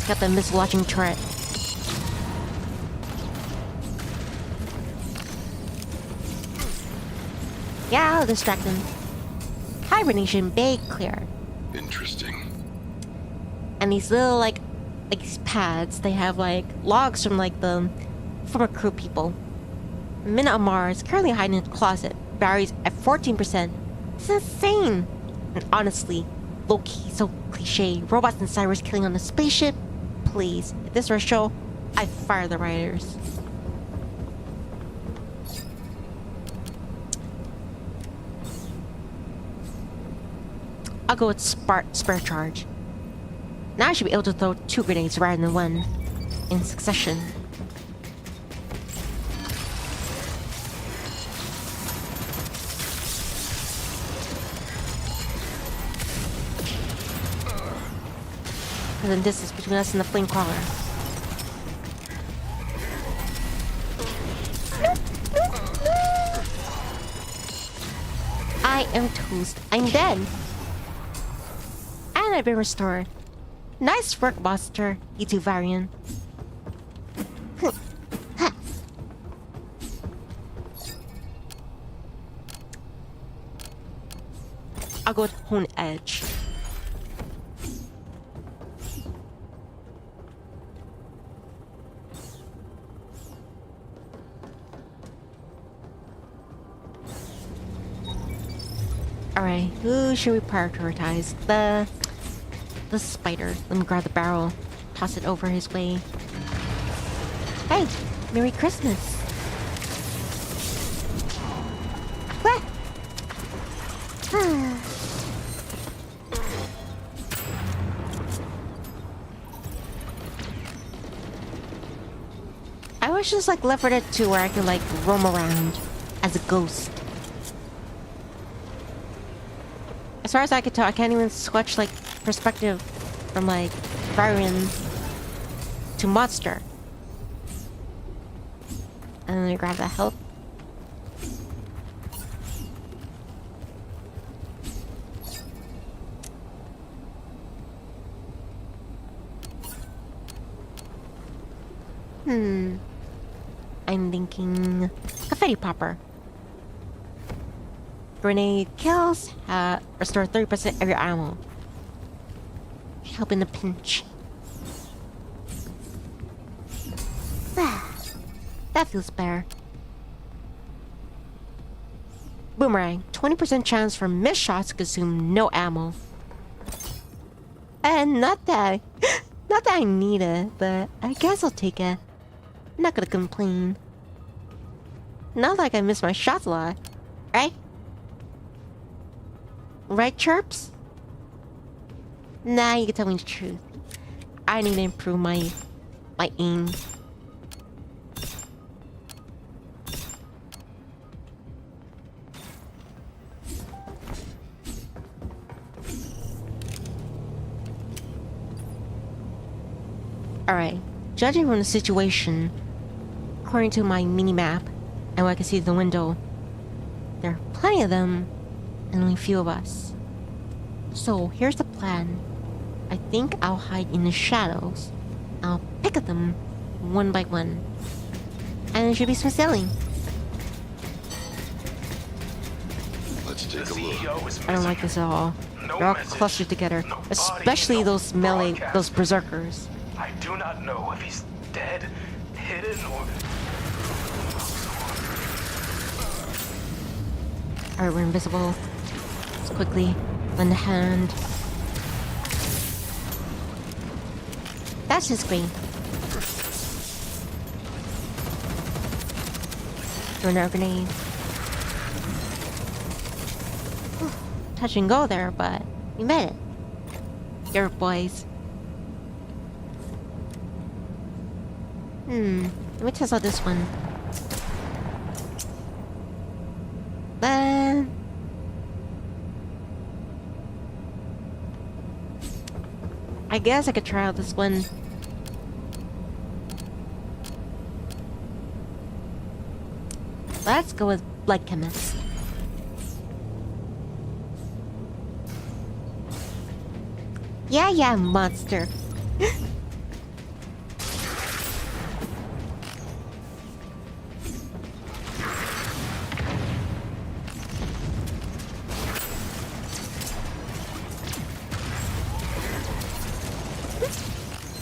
Got the missile launching turret. Yeah, I'll distract him. Hibernation bay clear.
Interesting.
And these little like these pads, they have like logs from like the former crew people. Minna Amar is currently hiding in a closet. Batteries at 14%. It's insane. And honestly, low-key, so cliche. Robots and cyber's killing on the spaceship. Please, if this were a show, I'd fire the writers. I'll go with spare charge. Now I should be able to throw 2 grenades rather than 1 in succession. And then distance between us and the flame crawler. I am toast. I'm dead. And I've been restored. Nice work, Monster. You two variant. I'll go with Hone Edge. Alright, who should we prioritize? The spider. Let me grab the barrel. Toss it over his way. Hey! Merry Christmas! What? I wish this like Left 4 Dead 2 where I could like roam around as a ghost. As far as I could tell, I can't even switch like perspective from like Varian to monster. And then I grab that health. I'm thinking confetti popper. Grenade kills, restore 30% of your ammo. Help in a pinch. That feels better. Boomerang, 20% chance for missed shots to consume no ammo. And not that I need it, but I guess I'll take it. I'm not gonna complain. Not like I miss my shots a lot, right? Right, Chirps? Nah, you can tell me the truth. I need to improve my aim. Alright, judging from the situation, according to my mini-map, And I can see the window. There are plenty of them, and only a few of us. So here's the plan. I think I'll hide in the shadows. I'll pick at them one by one. And it should be smooth sailing.
Let's take a look.
I don't like this at all. They're all clustered together. Especially those melee, those berserkers.
I do not know if he's dead, hidden, or...
Alright, we're invisible. Let's quickly lend a hand. That's his screen. Throw another grenade. Whew, touch and go there, but we made it. Here, boys. Let me test out this one. I guess I could try out this one. Let's go with Blood Chemist. Yeah, monster.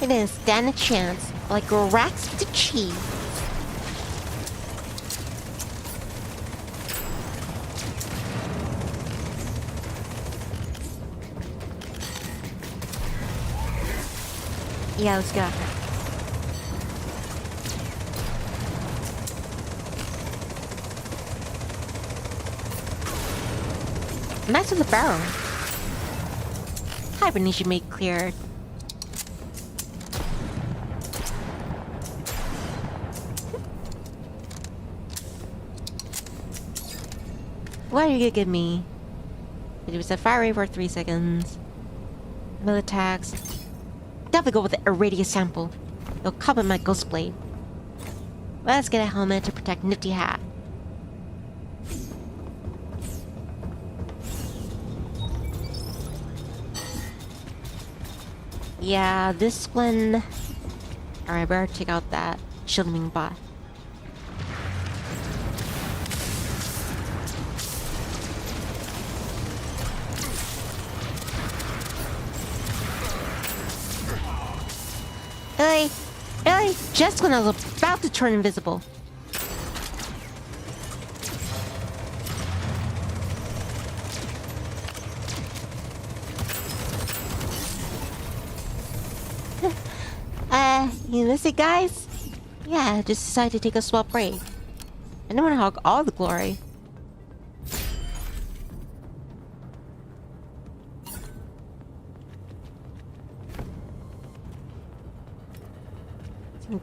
It didn't stand a chance, like rats to cheese. Yeah, let's go. Nice with the barrel. Hibernation made clear. What are you gonna give me? 50% fire rate for 3 seconds. Melee attacks. Definitely go with the irradiate sample. It'll complement my ghost blade. Let's get a helmet to protect Nifty Hat. Yeah, this one... Alright, better take out that shielding bot. Really? Just when I was about to turn invisible. You miss it, guys? Yeah, just decided to take a small break. I don't want to hog all the glory.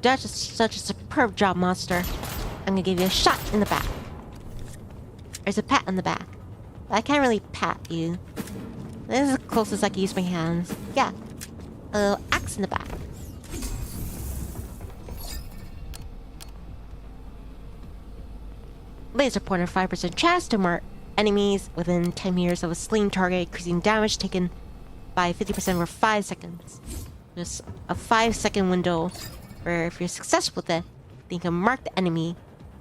That's such a superb job, monster. I'm gonna give you a shot in the back. There's a pat on the back. But I can't really pat you. This is the closest I can use my hands. Yeah. A little axe in the back. Laser pointer 5% chance to mark enemies within 10 meters of a sling target, increasing damage taken by 50% for 5 seconds. Just a 5-second window where if you're successful with it, then you can mark the enemy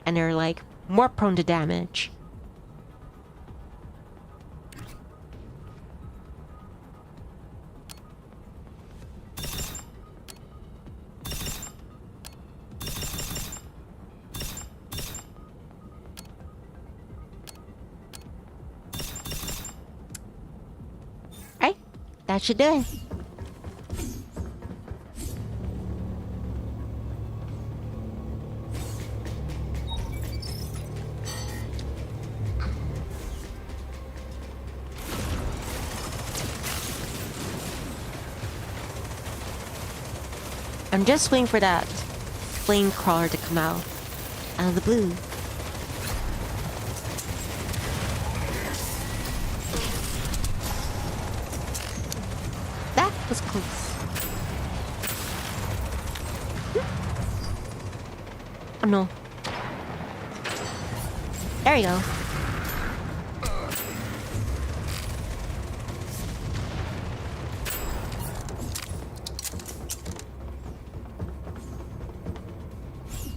and they're like more prone to damage. Right? That should do it. I'm just waiting for that flame crawler to come out of the blue. That was close. Oh no. There you go.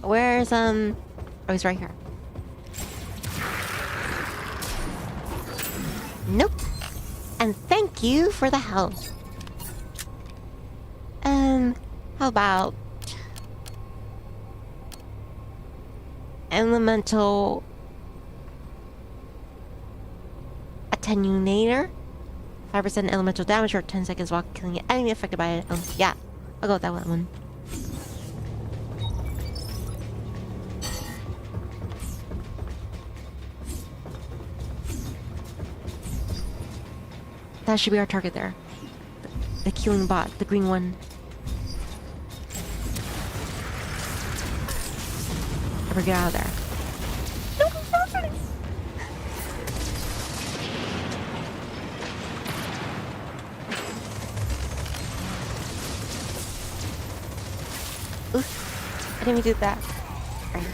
Where's oh, he's right here. Nope. And thank you for the help. How about elemental attenuator? 5% elemental damage for 10 seconds while killing an enemy affected by it. Yeah, I'll go with that one. That should be our target there. The killing bot, the green one. Never get out of there. No, not Oof. I didn't even do that. Right.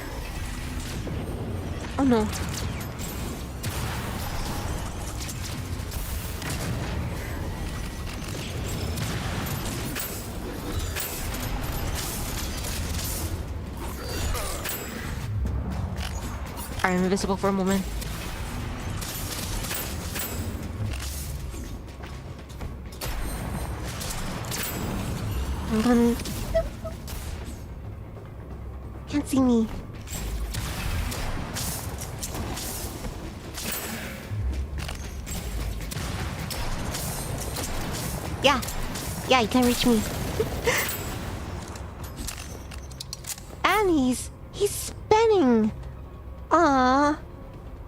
Oh no. I'm invisible for a moment. I'm gonna... Can't see me. Yeah. Yeah, you can't reach me. And he's spinning. Aww.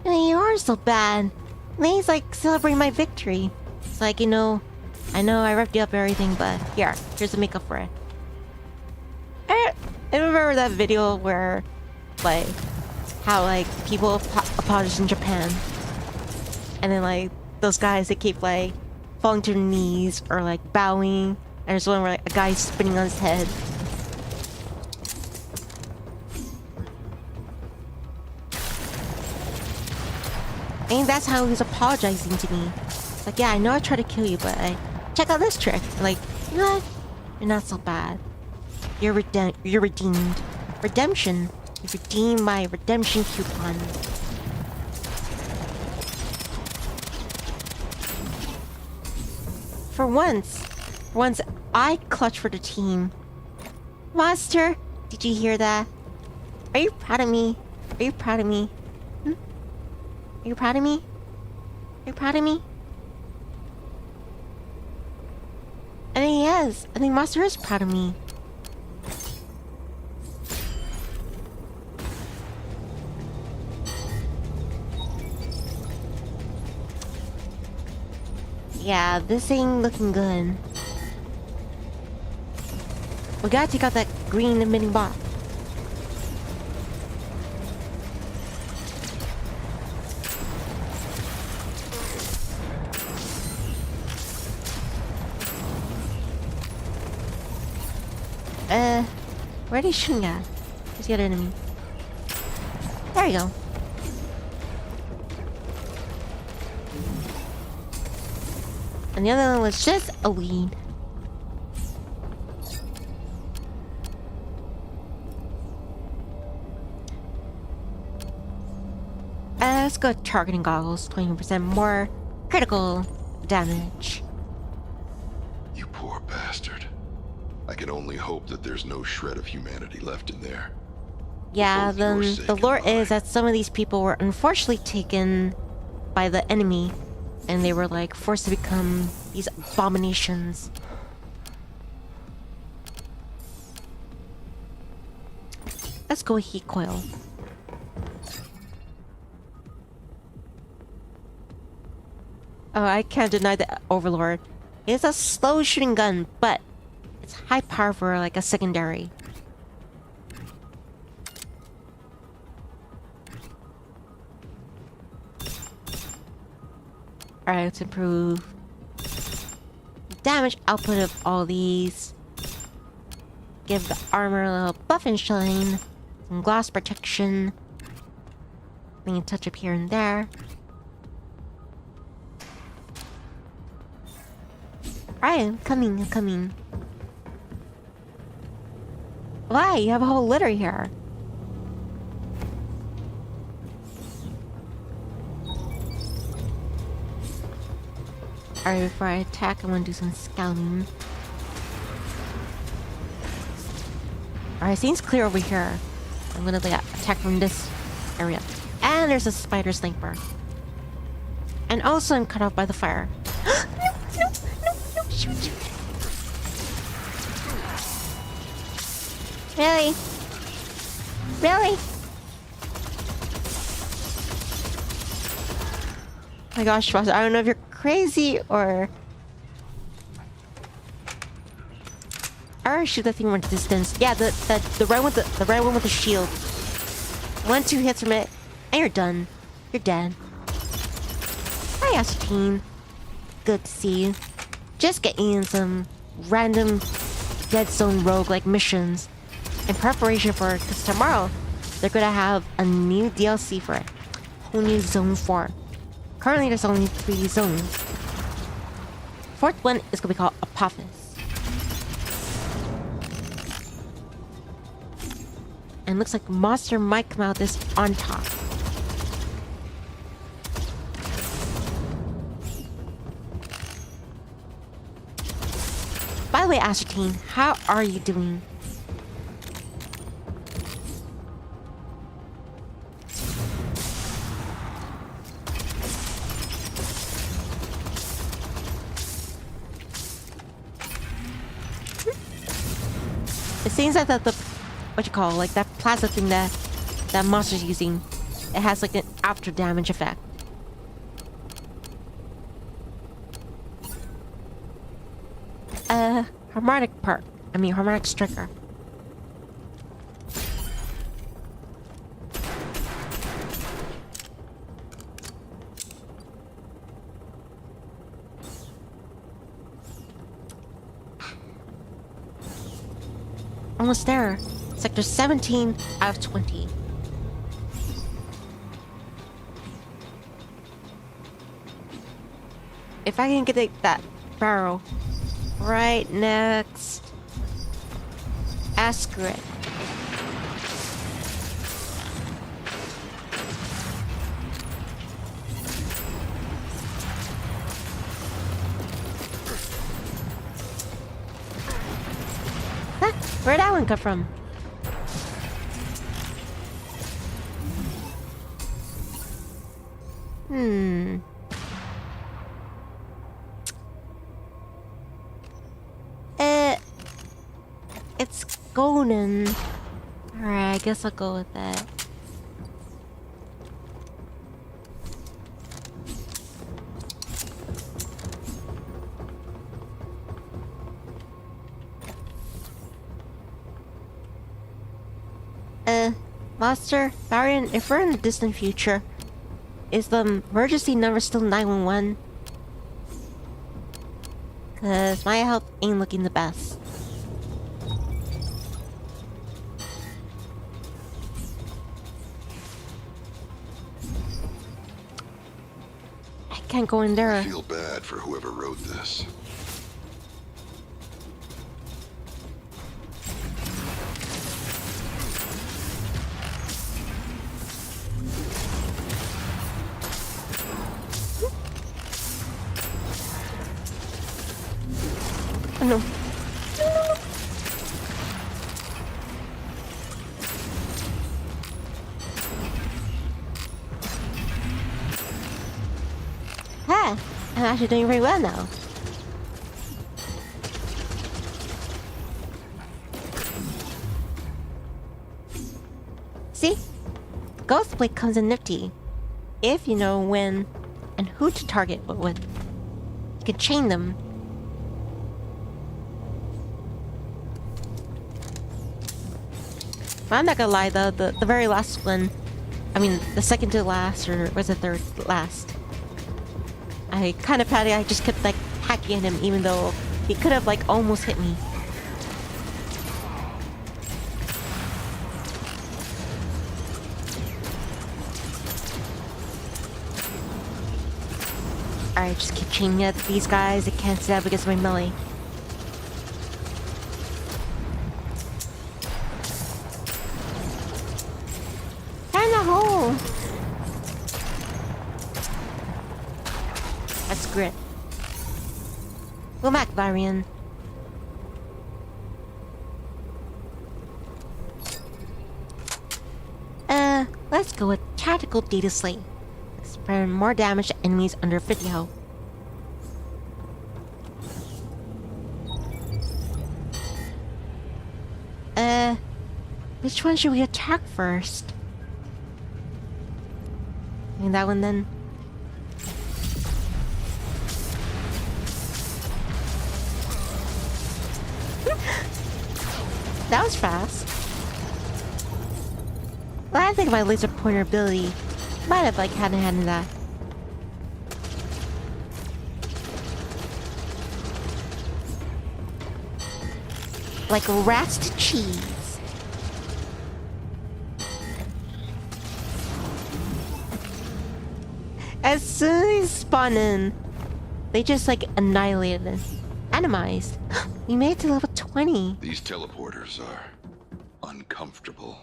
You are so bad. And he's like celebrating my victory. It's like, I know I roughed you up and everything, but here's the makeup for it. I remember that video where, like, how, like, people apologize in Japan. And then, like, those guys, they keep, like, falling to their knees or, like, bowing. And there's one where, like, a guy's spinning on his head. I think that's how he's apologizing to me. It's like, yeah, I know I tried to kill you, but check out this trick. I'm like, you know what? You're not so bad. You're redeemed. Redemption. You redeemed my redemption coupon. For once, I clutch for the team. Master, did you hear that? Are you proud of me? Are you proud of me? Are you proud of me? Are you proud of me? I think he is. I think Master is proud of me. Yeah, this ain't looking good. We gotta take out that green emitting bot. Where are they shooting at? Where's the other enemy? There you go. And the other one was just a weed. Let's go targeting goggles. 20% more critical damage.
You poor bastard. I can only hope that there's no shred of humanity left in there.
Yeah, the lore is that some of these people were unfortunately taken by the enemy, and they were like forced to become these abominations. Let's go heat coil. Oh, I can't deny the Overlord. It's a slow shooting gun, but it's high power for like a secondary. Alright, let's improve damage output of all these. Give the armor a little buff and shine. Some gloss protection. Playing touch up here and there. Alright, I'm coming. Why? You have a whole litter here. Alright, before I attack, I want to do some scouting. Alright, seems clear over here. I'm gonna like attack from this area. And there's a spider sniper. And also I'm cut off by the fire. No, shoot. Really? Really? Oh my gosh, Foster, I don't know if you're crazy or shoot that thing from a distance. Yeah, the red one with the red one with the shield. 1-2 hits from it, and you're done. You're dead. Hi, Ascertine. Good to see you. Just getting in some random Deadzone Rogue like missions in preparation for, because tomorrow they're gonna have a new DLC for it. Whole new Zone 4. Currently there's only 3 zones. Fourth one is gonna be called Apophis. And looks like monster might come out this on top. By the way, Ascertine, how are you doing? It seems like that the what you call like that plasma thing that monster's using, it has like an after damage effect. Harmonic striker. Almost there. Sector 17 out of 20. If I can get that barrel right next. Screw it. Huh? Where'd that one come from? It's golden. Alright, I guess I'll go with that. Master, Varian, if we're in the distant future, is the emergency number still 911? Cause my health ain't looking the best. I can't go in there.
I feel bad for whoever wrote this.
Oh no. Huh, I'm actually doing very well now. See? Ghost Blade comes in nifty. If you know when and who to target with. You can chain them. But I'm not gonna lie, the very last one, I mean, the second to last, or was it third last? I kind of panicked. I just kept like hacking at him, even though he could have like almost hit me. Alright, just keep chaining at these guys. I can't stab because of my melee. Find the hole! That's grit. Go back, Varian. Let's go with Tactical Data Slate. Spread more damage to enemies under 50 health. Which one should we attack first? I mean, that one then. That was fast. Well, I think my laser pointer ability might have like had a hand in that. Like rats to cheese. As soon as they spawn in, they just like annihilated and atomized. We made it to level 20.
These teleporters are uncomfortable.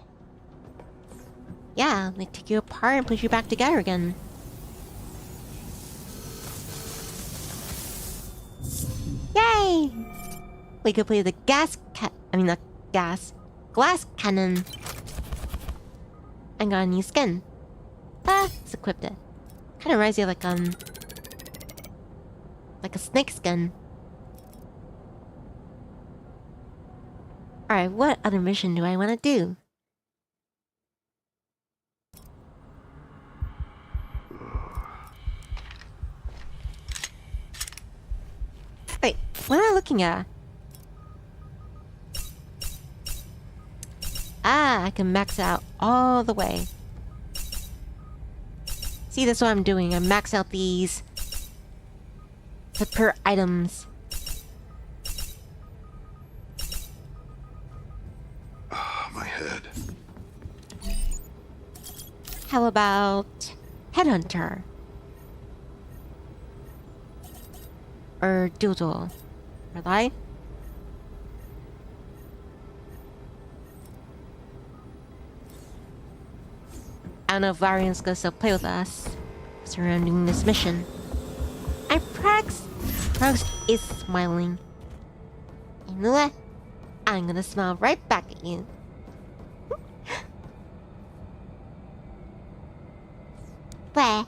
Yeah, they take you apart and put you back together again. Yay! We could play the glass cannon. And got a new skin. Let's equip it. Kind of reminds you of like a snake skin. Alright, what other mission do I want to do? Wait, what am I looking at? Ah, I can max out all the way. See, that's what I'm doing. I max out these to per items.
My head.
How about Headhunter? Or Doodle? Are they? I don't know if Varian's gonna still play with us surrounding this mission. And Prax is smiling. You know what? I'm gonna smile right back at you. Where?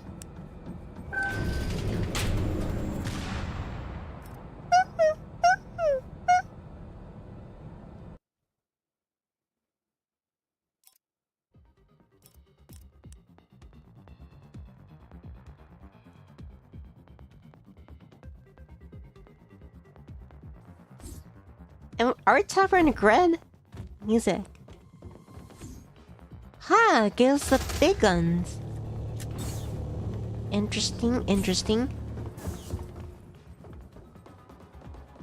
Art Topper and Gred? Music. Ha! Gives the big guns. Interesting, interesting.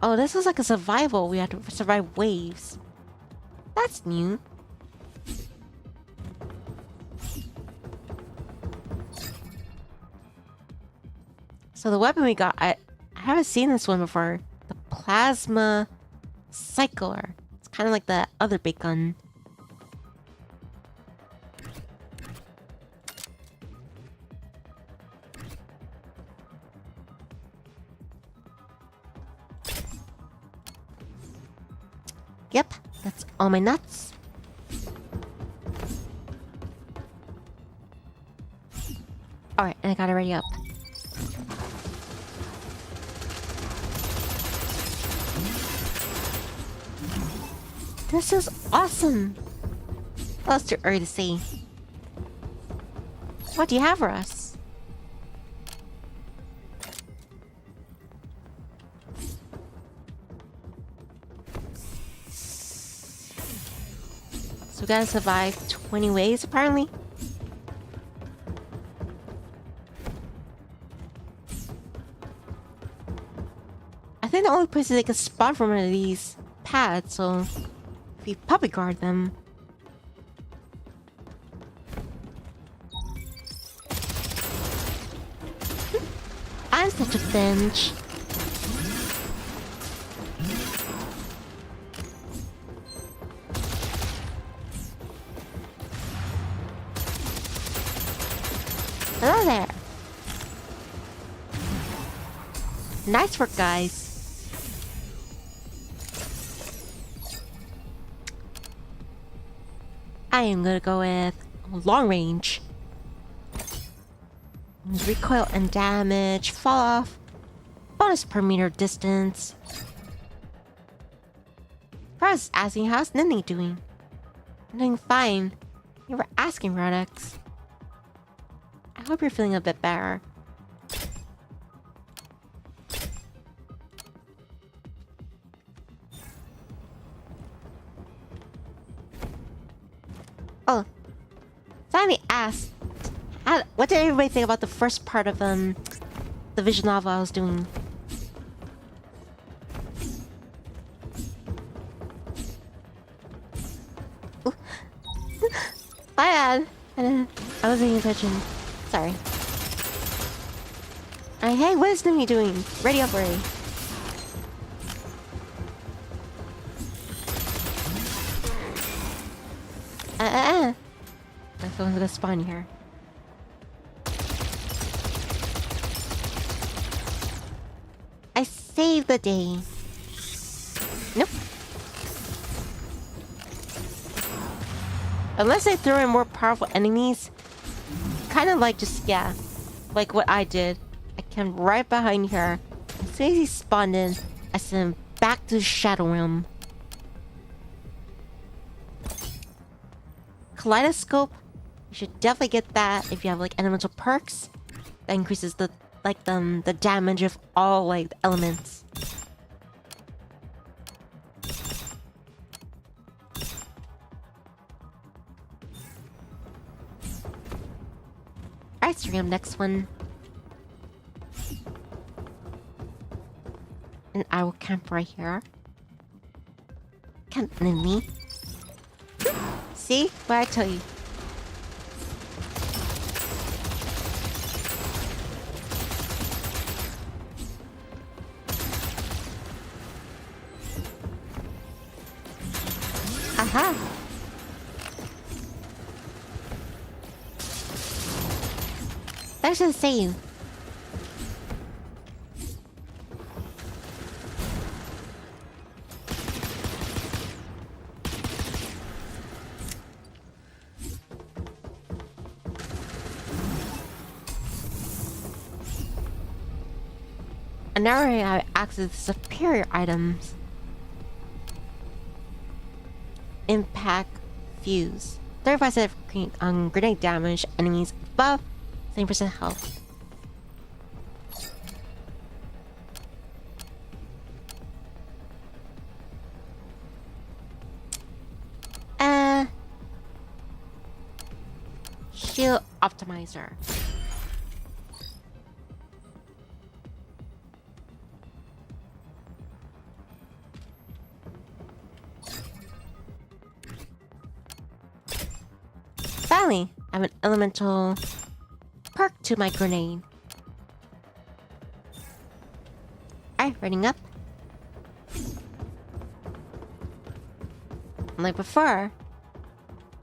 Oh, this is like a survival. We have to survive waves. That's new. So the weapon we got, I haven't seen this one before. The Plasma Cycler. It's kind of like the other big gun. Yep, that's all my nuts. Alright, and I got it ready up. This is awesome! Well, it's too early to see. What do you have for us? So we gotta survive 20 waves, apparently. I think the only place they can spawn from one of these pads, so if you puppy guard them. I'm such a bench. Hello there. Nice work, guys. I am gonna go with long range. Recoil and damage, fall off, bonus per meter distance. I was asking, how's Nivni doing? I'm doing fine. You were asking, Radix. I hope you're feeling a bit better. Oh, Sammy asked, what did everybody think about the first part of the visual novel I was doing? My bad. I wasn't paying attention. Sorry. Hey, what is Nivni doing? Ready up already. My phone's gonna spawn here. I saved the day. Nope. Unless I throw in more powerful enemies, kind of like just, yeah, like what I did. I came right behind here. As soon as he spawned in, I sent him back to the Shadow Realm. Kaleidoscope, you should definitely get that if you have like elemental perks. That increases the damage of all like the elements. Alright, so next one. And I will camp right here. Camp Nivni. See? What I tell you. Aha! There's a save. And now I have access to superior items. Impact Fuse. 35% grenade damage, enemies above 70% health. Shield Optimizer. Finally, I have an elemental perk to my grenade. Alright, running up. Like before,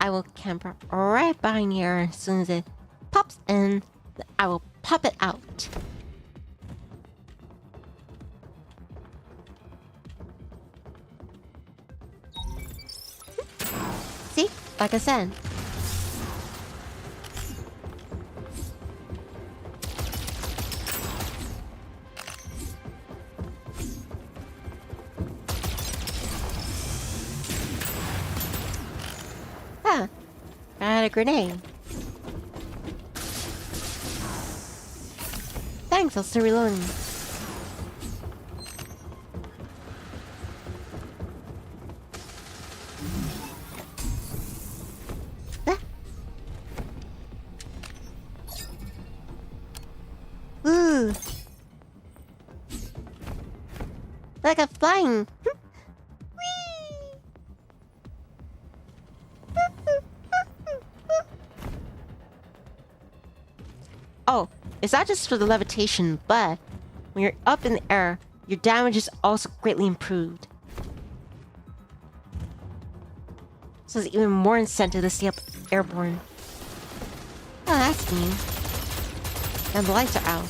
I will camp right behind here. As soon as it pops in, I will pop it out. See? Like I said. I had a grenade. Thanks, I'll still reloading. Ah. Ooh. Like I'm flying. Oh, it's not just for the levitation, but when you're up in the air, your damage is also greatly improved. So it's even more incentive to stay up airborne. Oh, that's new. And the lights are out.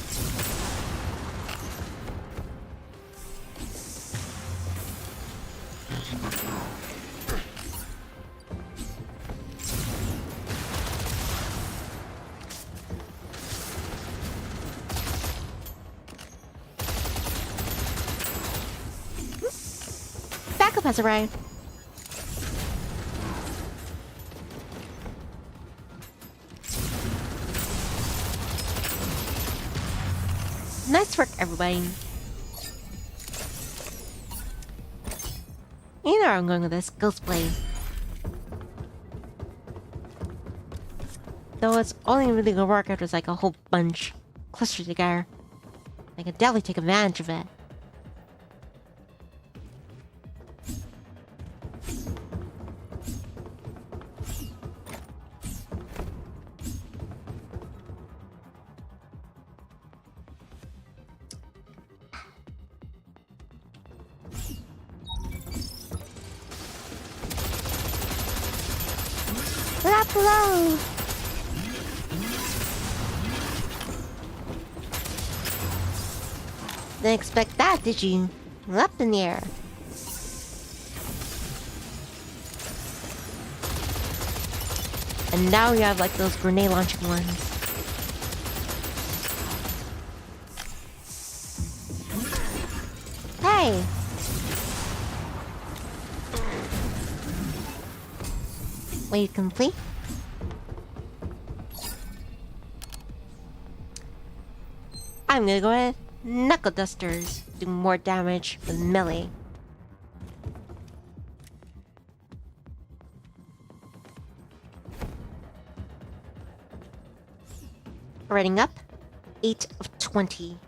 Backup has arrived. Nice work, everybody. You know where I'm going with this. Ghost Blade. Though it's only really gonna work after it's like a whole bunch clustered together. I can definitely take advantage of it. We're up below! Didn't expect that, did you? We're up in the air. And now you have like those grenade launching ones. Hey! Wait, complete? I'm gonna go ahead. Knuckle Dusters do more damage with melee. Rating up, 8 of 20.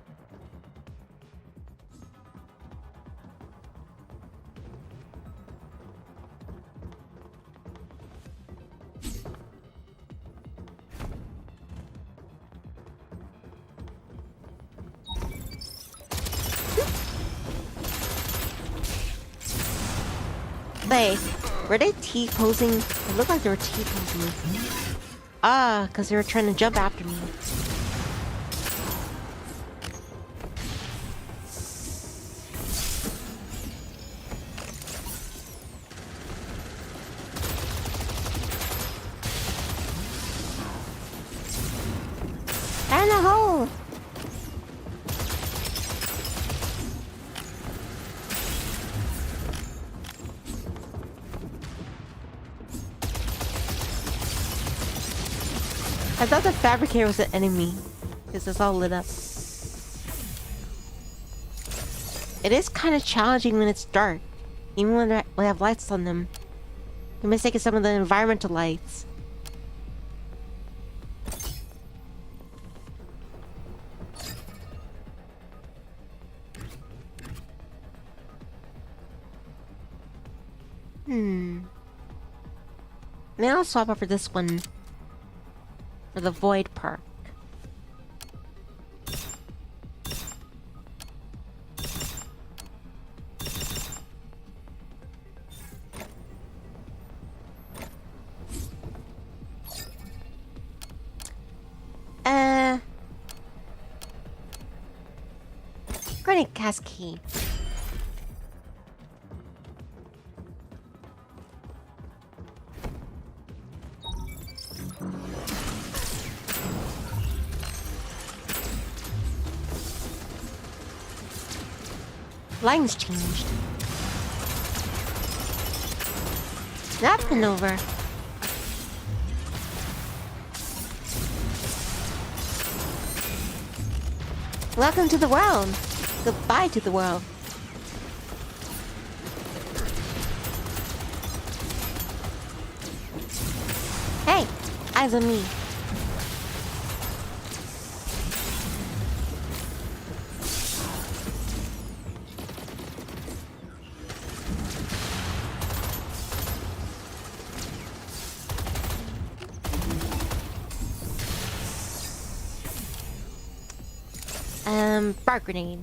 Wait, were they T-posing? It looked like they were T-posing. Ah, because they were trying to jump after me. And a hole! I thought the fabricator was an enemy, because it's all lit up. It is kind of challenging when it's dark, even when we have lights on them. You're mistaking some of the environmental lights. Maybe I'll swap out for this one. For the Void Park. Grenade Cascade. Line's changed. Napkin over. Welcome to the world. Goodbye to the world. Hey, eyes on me. Bar grenade.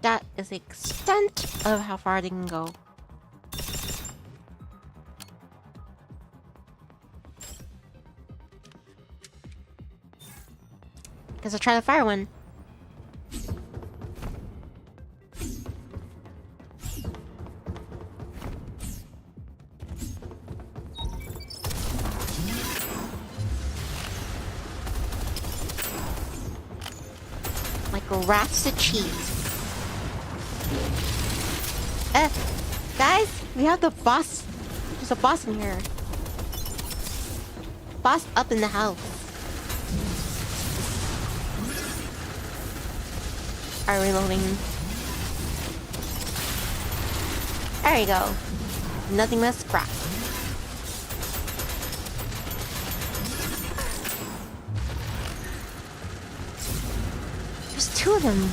That is the extent of how far they can go. Guess I'll try the fire one. Like rats to cheese. Guys, we have the boss. There's a boss in here. Boss up in the house. Alright, reloading. There you go. Nothing but scrap. There's two of them.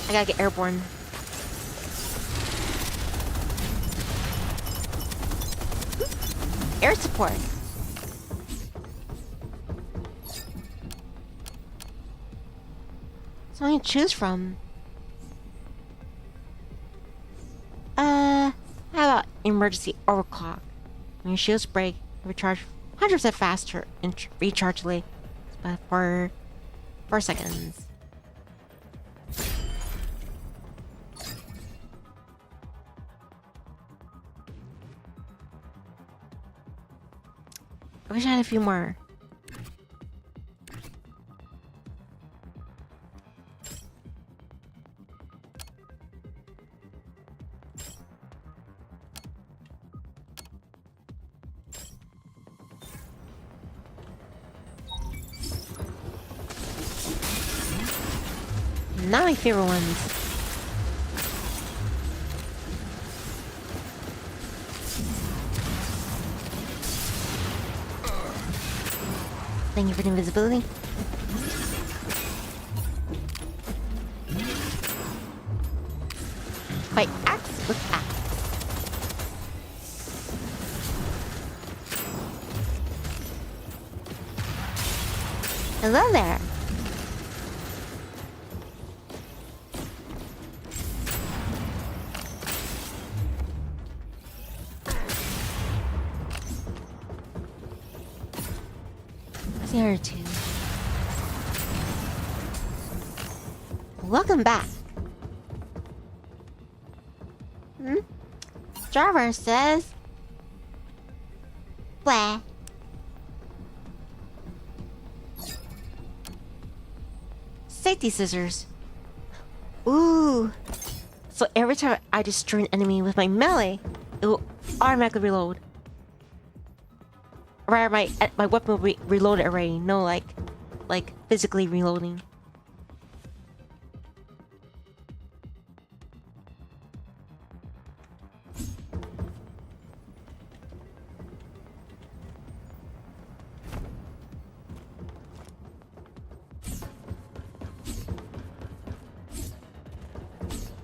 I gotta get airborne. Air support. So I can choose from. How about emergency overclock? When your shields break, recharge 100% faster and recharge late, but for 4 seconds. I wish I had a few more. Not my favorite ones. Thank you for the invisibility. Fight axe with axe. Hello there. There too. Welcome back. Driver says, blah. Safety scissors. Ooh. So every time I destroy an enemy with my melee, it will automatically reload. Or my weapon will be reloaded already. No, like physically reloading.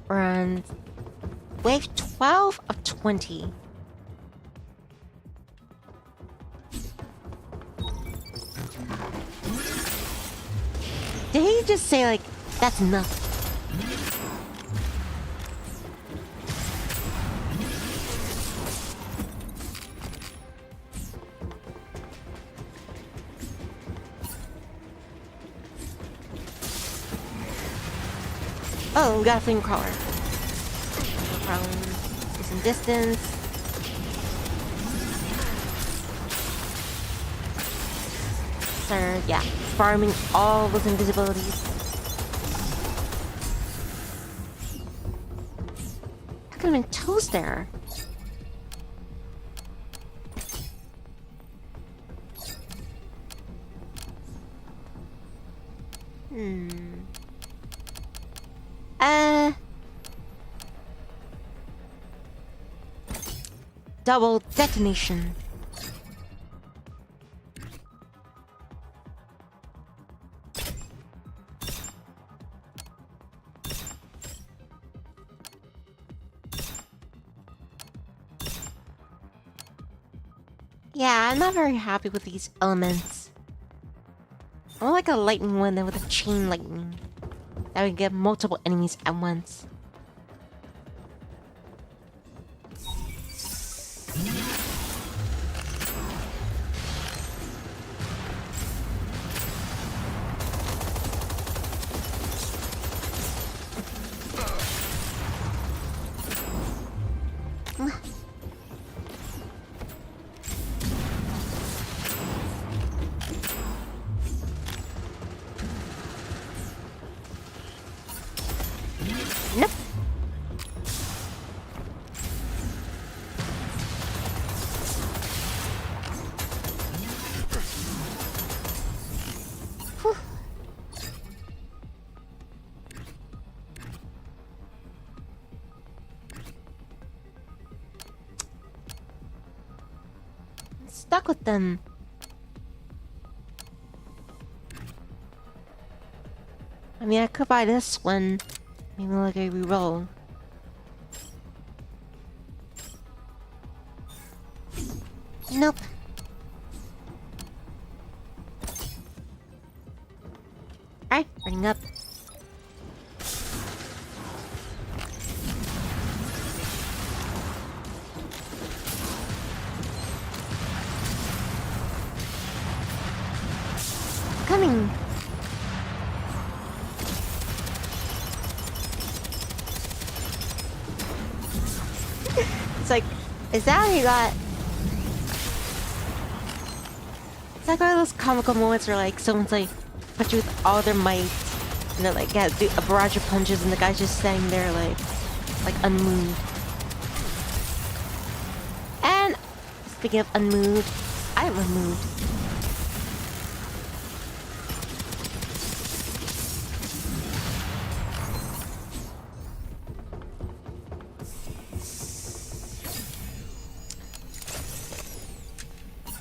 We're on wave 12 of 20. Did he just say, like, that's enough? Oh, we got a flame crawler. No problem. Do some distance. Sir, yeah. Farming all those invisibilities. I could have been toast there. Double detonation. Yeah, I'm not very happy with these elements. I want like a lightning one then with a chain lightning. That would get multiple enemies at once. Nope. Whew. I'm stuck with them. I mean, I could buy this one. Maybe like a reroll. Nope. Alright, running up. Coming. It's like, is that how you got? It's like one of those comical moments where like someone's like punch you with all their might, and they're like, yeah, do a barrage of punches, and the guy's just standing there like unmoved. And speaking of unmoved, I'm unmoved.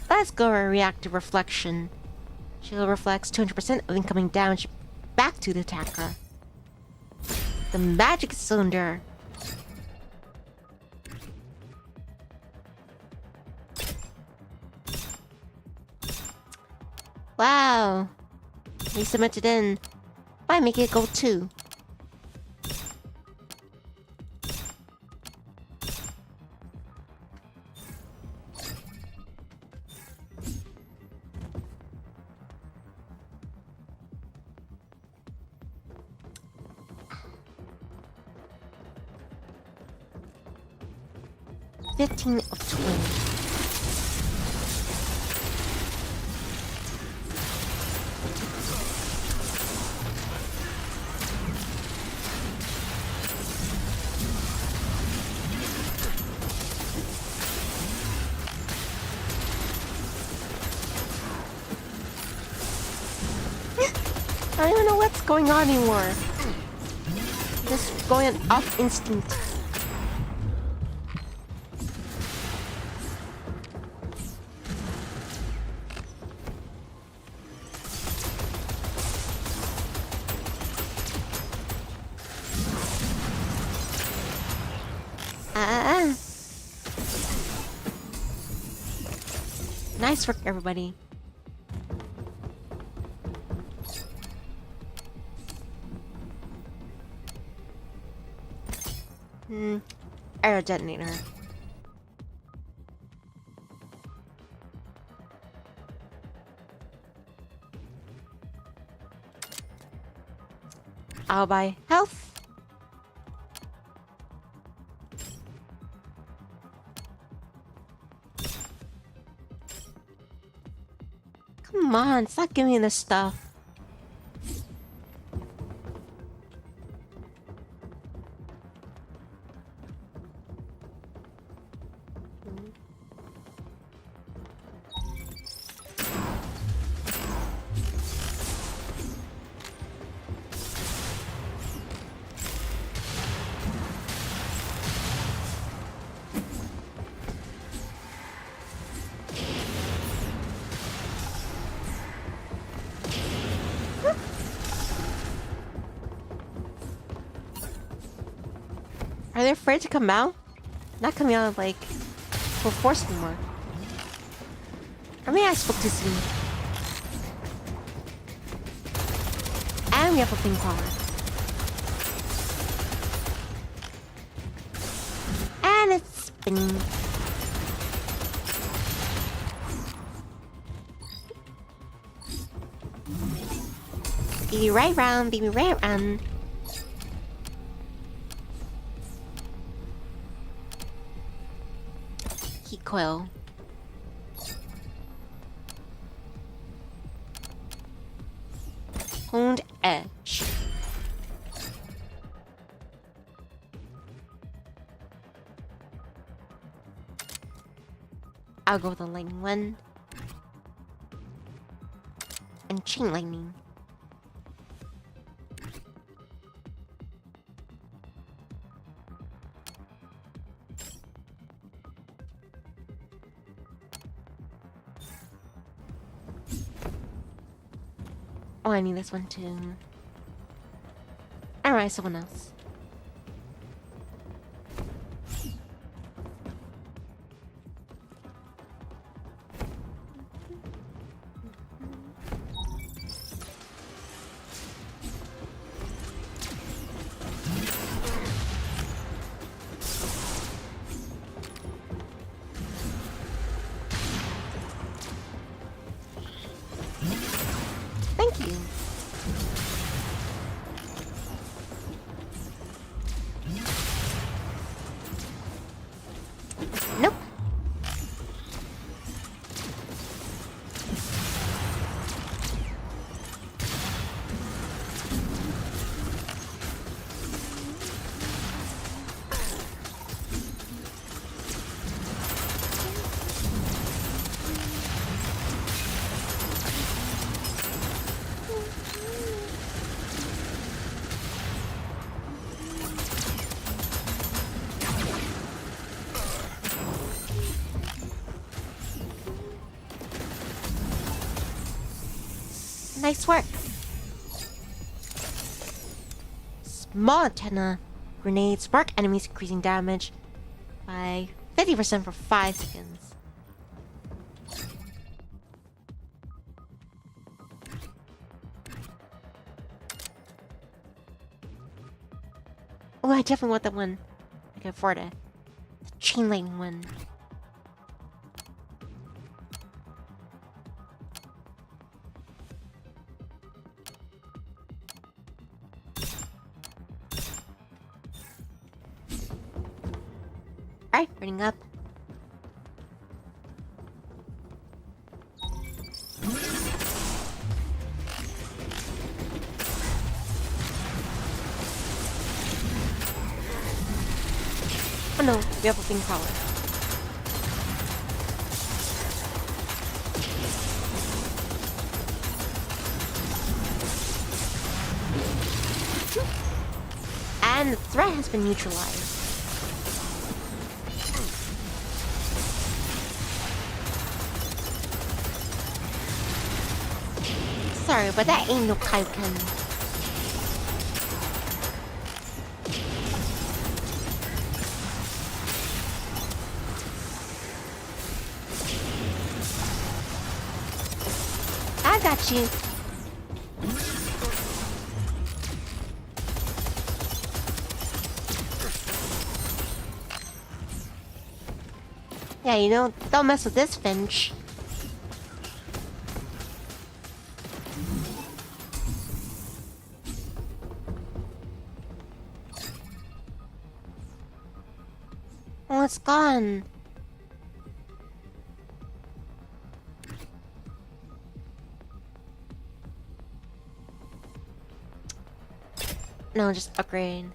Let's go over reactive reflection. Shield reflects 200% of incoming damage back to the attacker. The magic cylinder. Wow. We cemented in by making it gold too. Fifteen of 20. I don't even know what's going on anymore. Just going off instinct. Nice work, everybody. Arrow detonator. I'll buy health. Come on, stop giving me this stuff. Are they afraid to come out? Not coming out like full force anymore. Or maybe I spoke too soon. And we have a ping power. And it's spinning. Be right round, be right round. Heat coil. Honed edge. I'll go with the lightning one. And chain lightning. Oh, I need this one too. Alright, someone else. Thank you. Nope. Nice work. Small antenna grenade spark enemies, increasing damage by 50% for 5 seconds. Oh, I definitely want that one. I can afford it. The chain lightning one. Alright, running up. Oh no, we have a ping power. And the threat has been neutralized. Sorry, but that ain't no Kaioken. I got you. Yeah, you know, don't mess with this Finch. Oh, it's gone. No, just upgrade.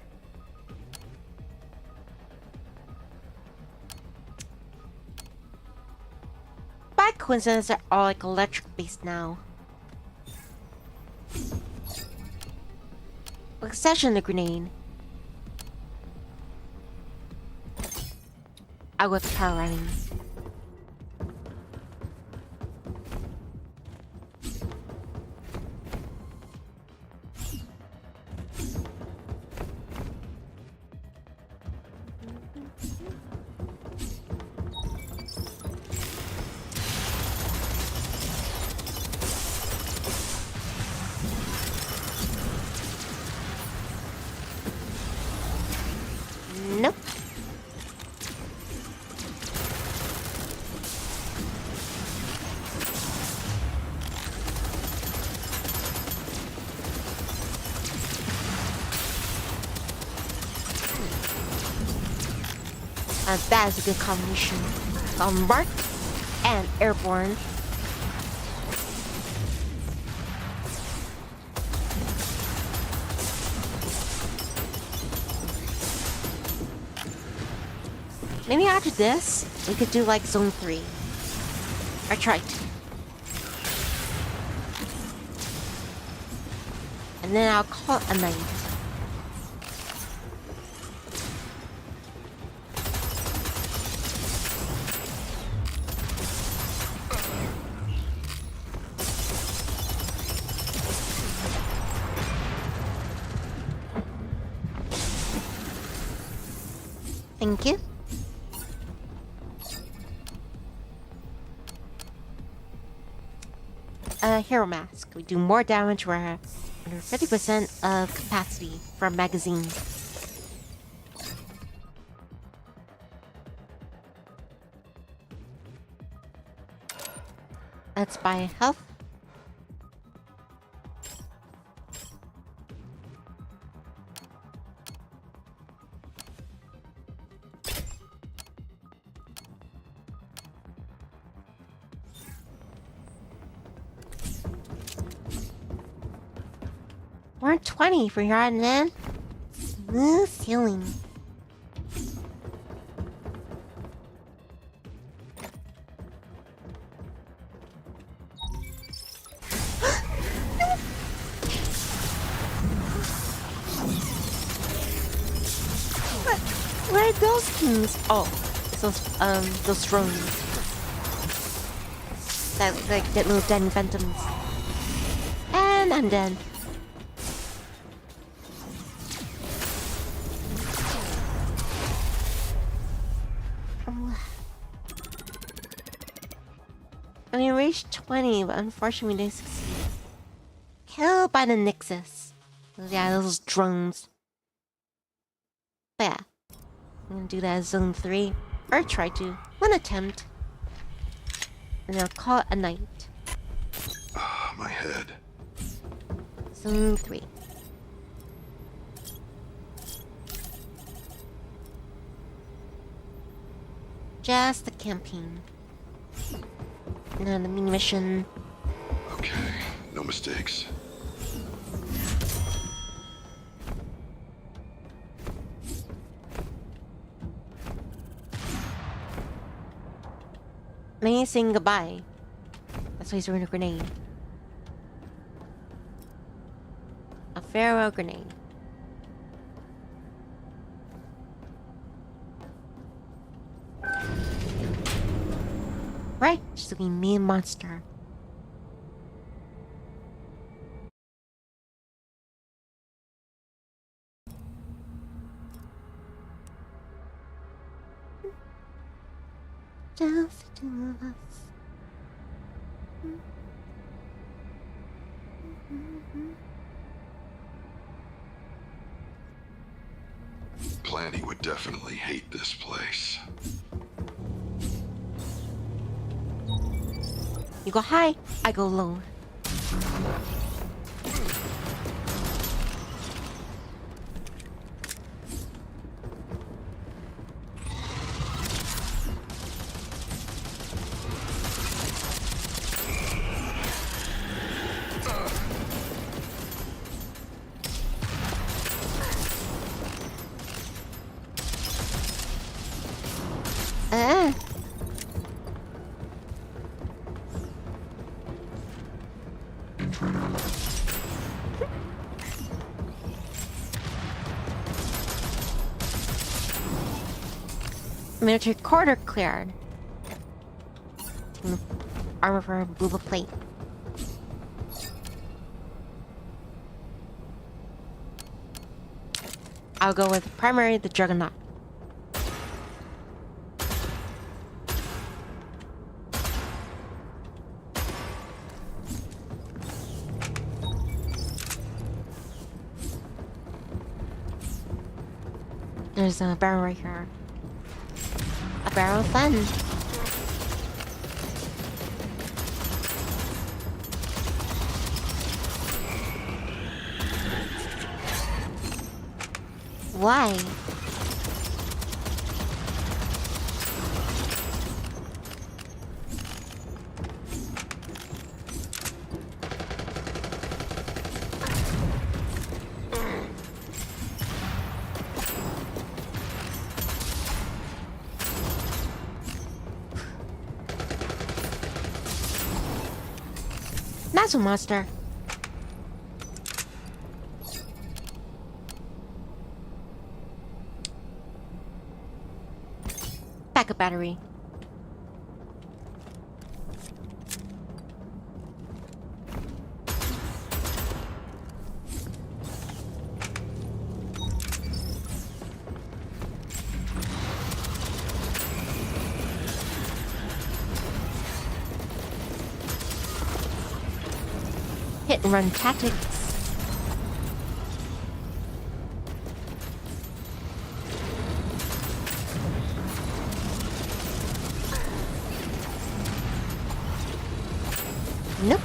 By coincidence, they're all like electric based now. Exception the grenade. I'll go with the power running. That is a good combination. Mark and airborne. Maybe after this, we could do like zone 3. I tried to. And then I'll call it a night. Thank you. Hero mask. We do more damage. We're under 50% of capacity from magazine. Let's buy health. We're at 20 for your admin. Smooth sailing. Where are those things? Oh, those drones. That like that little dead phantoms. And I'm dead. We reached 20, but unfortunately we didn't succeed. Killed by the Nixus. Yeah, those drones. But yeah, I'm gonna do that as zone 3. Or try to. One attempt. And then I'll call it a night.
Ah, my head.
Zone 3. Just the campaign. And the mini mission.
Okay, no mistakes.
Maybe saying goodbye. That's why he's throwing a grenade. A farewell grenade. Right, just looking mean monster. Just the two of us.
Planty would definitely hate this place.
You go high, I go low. Military quarter cleared. Taking armor for a Booba plate. I'll go with primary the Juggernaut. There's a barrel right here. A barrel of fun. Why? Dazzle monster. Backup battery. Hit and run tactics. Nope.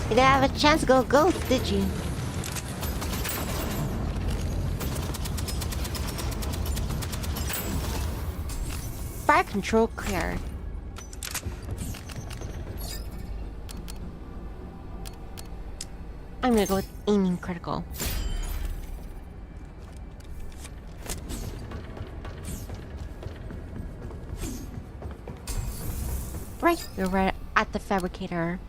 You didn't have a chance to go ghost, did you? Fire control clear. I'm gonna go with aiming critical. Right, you're right at the fabricator.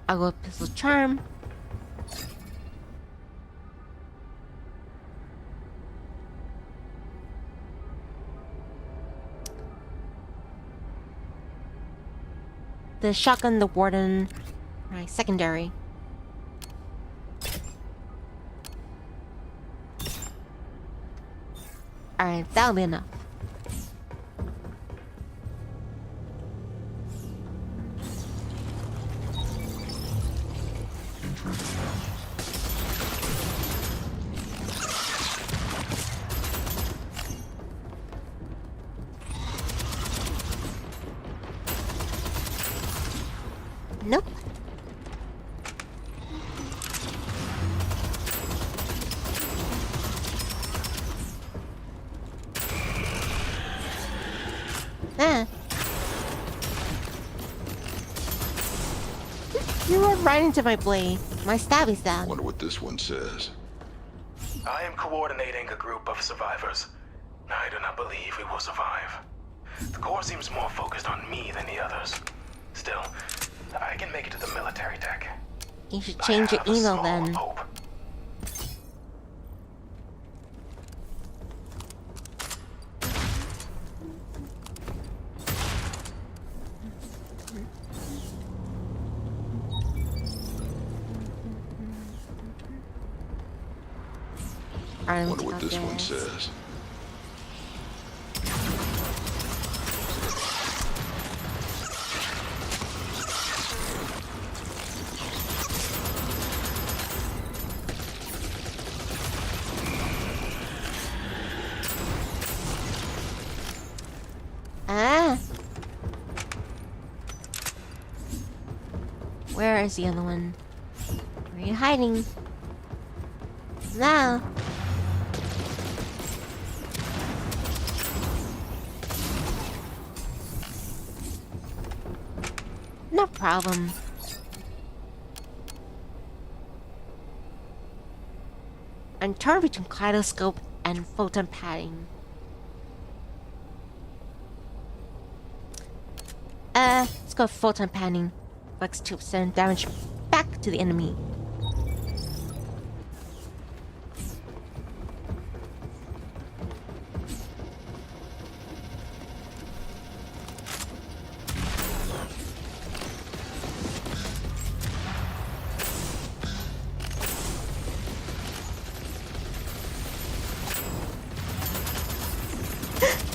I'll go with pistol charm. The shotgun, the warden, right, secondary. Alright, that'll be enough. Nope. You run right into my blade. My stabby's down.
Wonder what this one says.
I am coordinating a group of survivors. I do not believe we will survive. The Corps seems more focused on me than the others. Still, I can make it to the military deck.
You should change your email then.
Hope.
Wonder what this one says.
Where is the other one? Where are you hiding? Now. No problem. I'm torn between kaleidoscope and photon padding. Let's go photon padding. Flex 2% damage back to the enemy.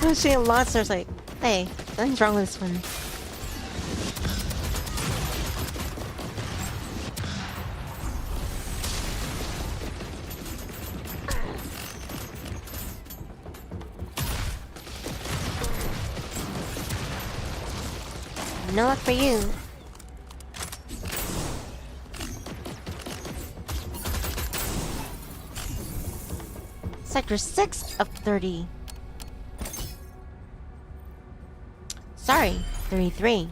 I was seeing monsters like, hey, nothing's wrong with this one. No luck for you. Sector 6 of 30. Sorry, 33.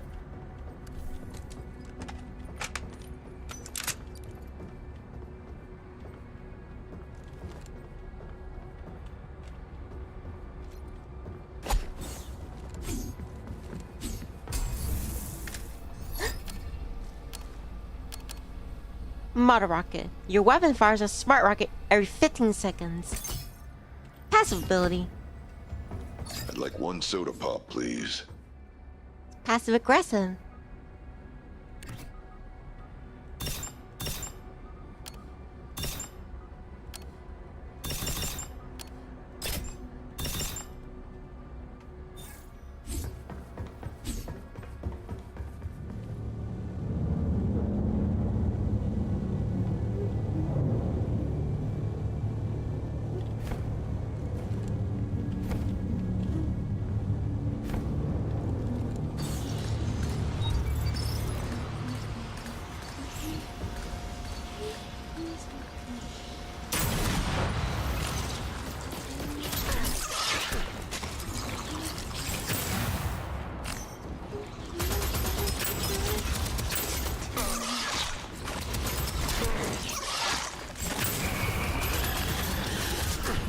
Model rocket. Your weapon fires a smart rocket every 15 seconds. Passive ability.
I'd like one soda pop, please.
Passive aggressive.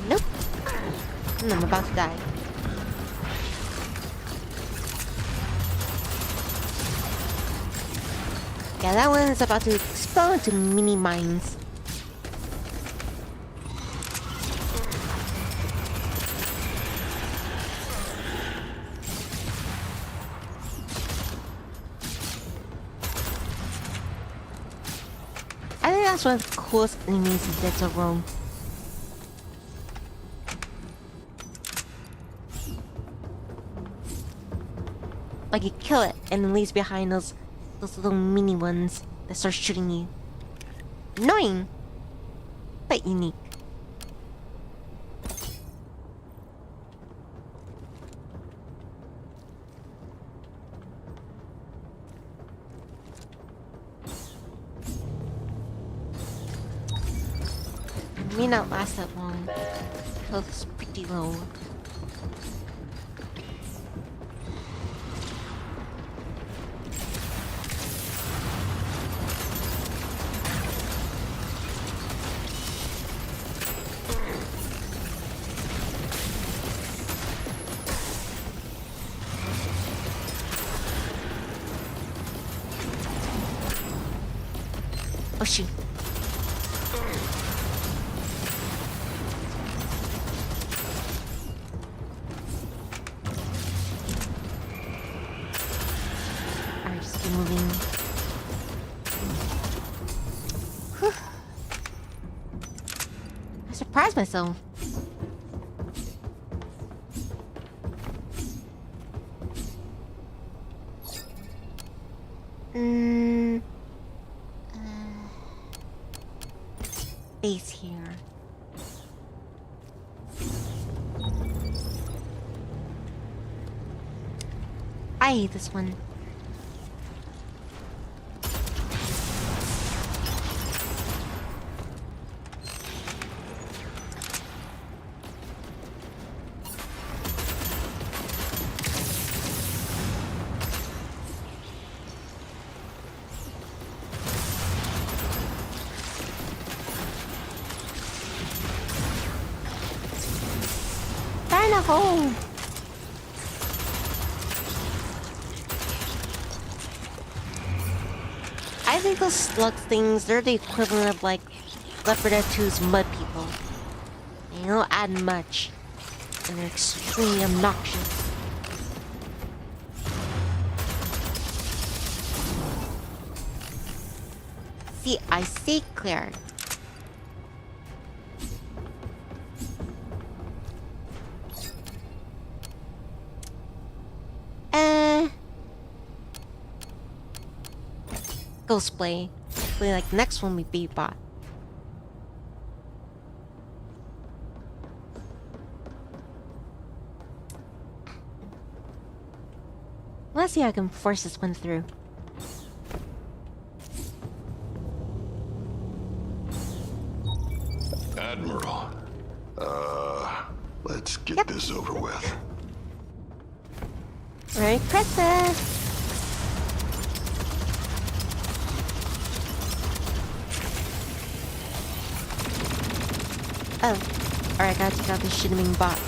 Nope. And I'm about to die. Yeah, that one is about to explode into mini mines. I think that's one of the coolest enemies in Deadzone Rogue. Like you kill it and it leaves behind those little mini ones that start shooting you. Annoying, but unique. It may not last that long. Health is pretty low. Oh shoot. Alright, just keep moving. Whew. I surprised myself. Base here. I hate this one. Find a hole. I think those slug things, they're the equivalent of like Leopard F2's mud people. They don't add much, and they're extremely obnoxious. See, I see clear. Ghost play. Hopefully, like next one we beat bot. Let's see how I can force this one through.
Admiral. Let's get this over with.
Alright, press it. Oh, alright, gotta take out the shitting bots.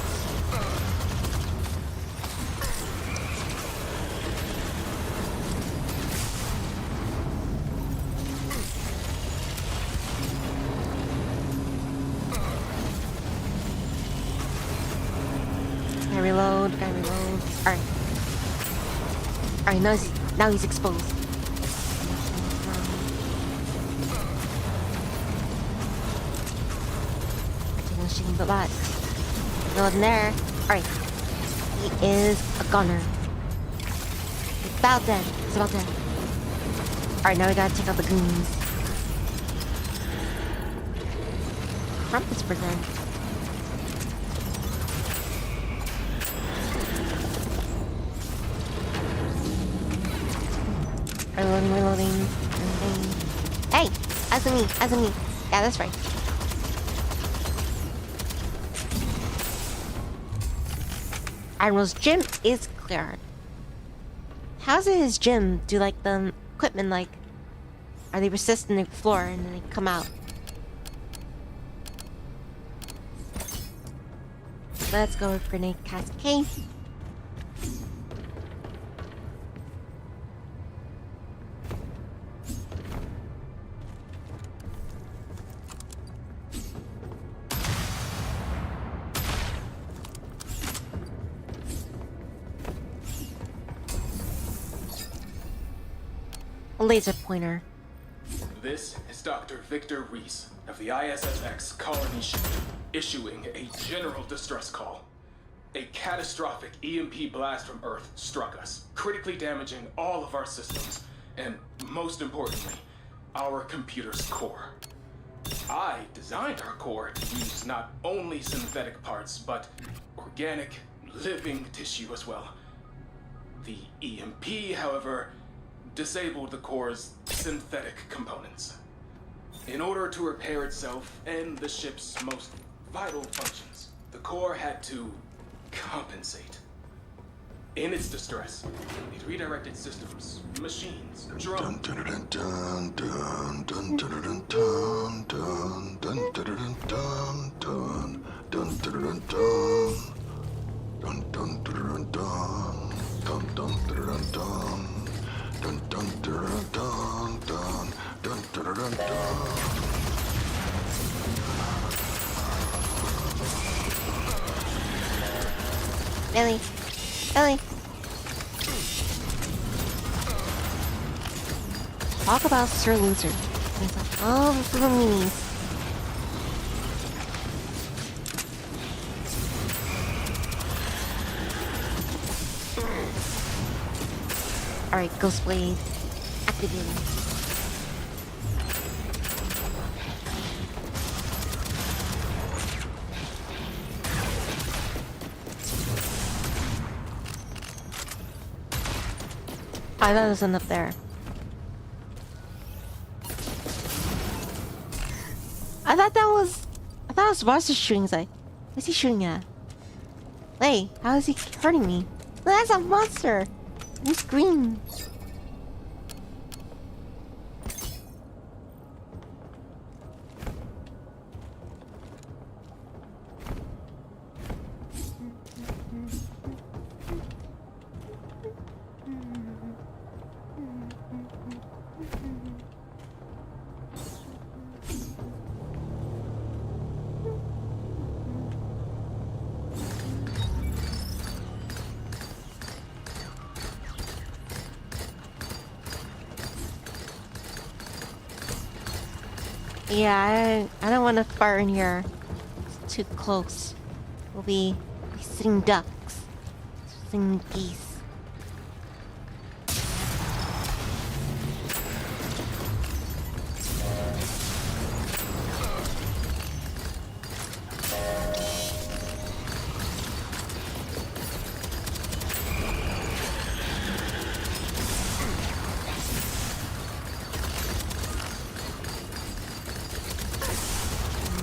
reload. Alright. Alright, now he's exposed. Shooting the bot. Reloading there. Alright. He is a gunner. He's about dead. Alright, now we gotta take out the goons. From this prison. Reloading. Hey! As in me. Yeah, that's right. Admiral's gym is cleared. How's it his gym? Do like the equipment like... Are they resist in the floor and then they come out? Let's go with grenade cascade. A laser pointer.
This is Dr. Victor Reese of the ISSX colony ship, issuing a general distress call. A catastrophic EMP blast from Earth struck us, critically damaging all of our systems, and most importantly, our computer's core. I designed our core to use not only synthetic parts, but organic, living tissue as well. The EMP, however, disabled the core's synthetic components. In order to repair itself and the ship's most vital functions, the core had to compensate. In its distress, it redirected systems, machines, drones.
Billy. Talk about Sir Loser. He's like, oh, this little minis. Alright, Ghostblade. Activating. I thought it was up there. I thought it was Monster shooting. He's like, what's he shooting at? Hey, how is he hurting me? That's a monster! He's green. Yeah, I don't want to fire in here. It's too close. We'll be sitting ducks. Sitting geese.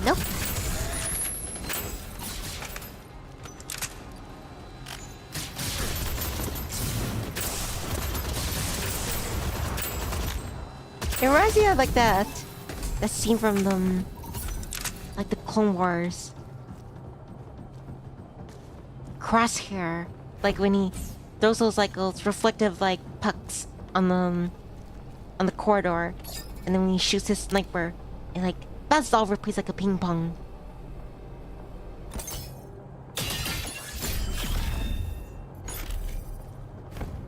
Nope. It reminds me of like that scene from like the Clone Wars. Crosshair, like when he throws those reflective like pucks on the corridor, and then when he shoots his sniper, and like bounces all over the place like a ping pong.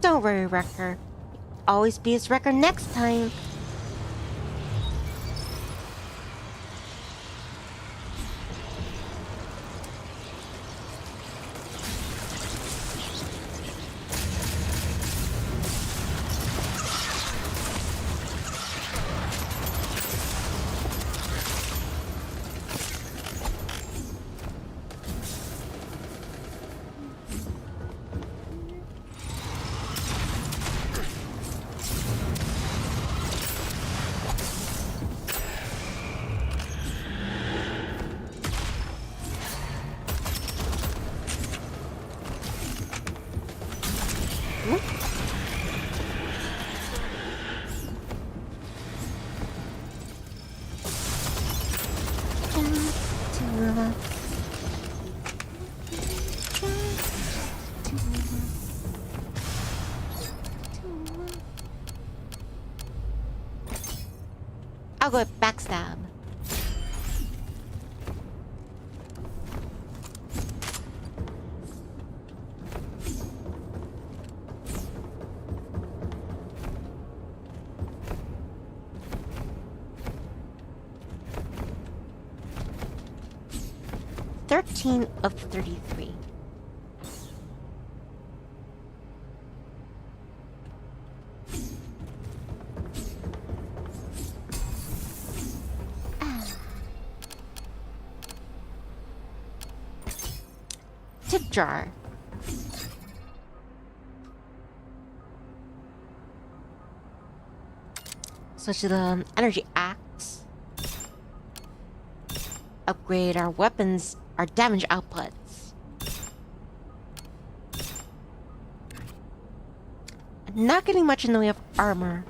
Don't worry, Wrecker. Always be his Wrecker next time. I'll go with backstab. "13 of 33. Tip jar. Switch to the energy axe. Upgrade our weapons, our damage outputs. Not getting much in the way of armor.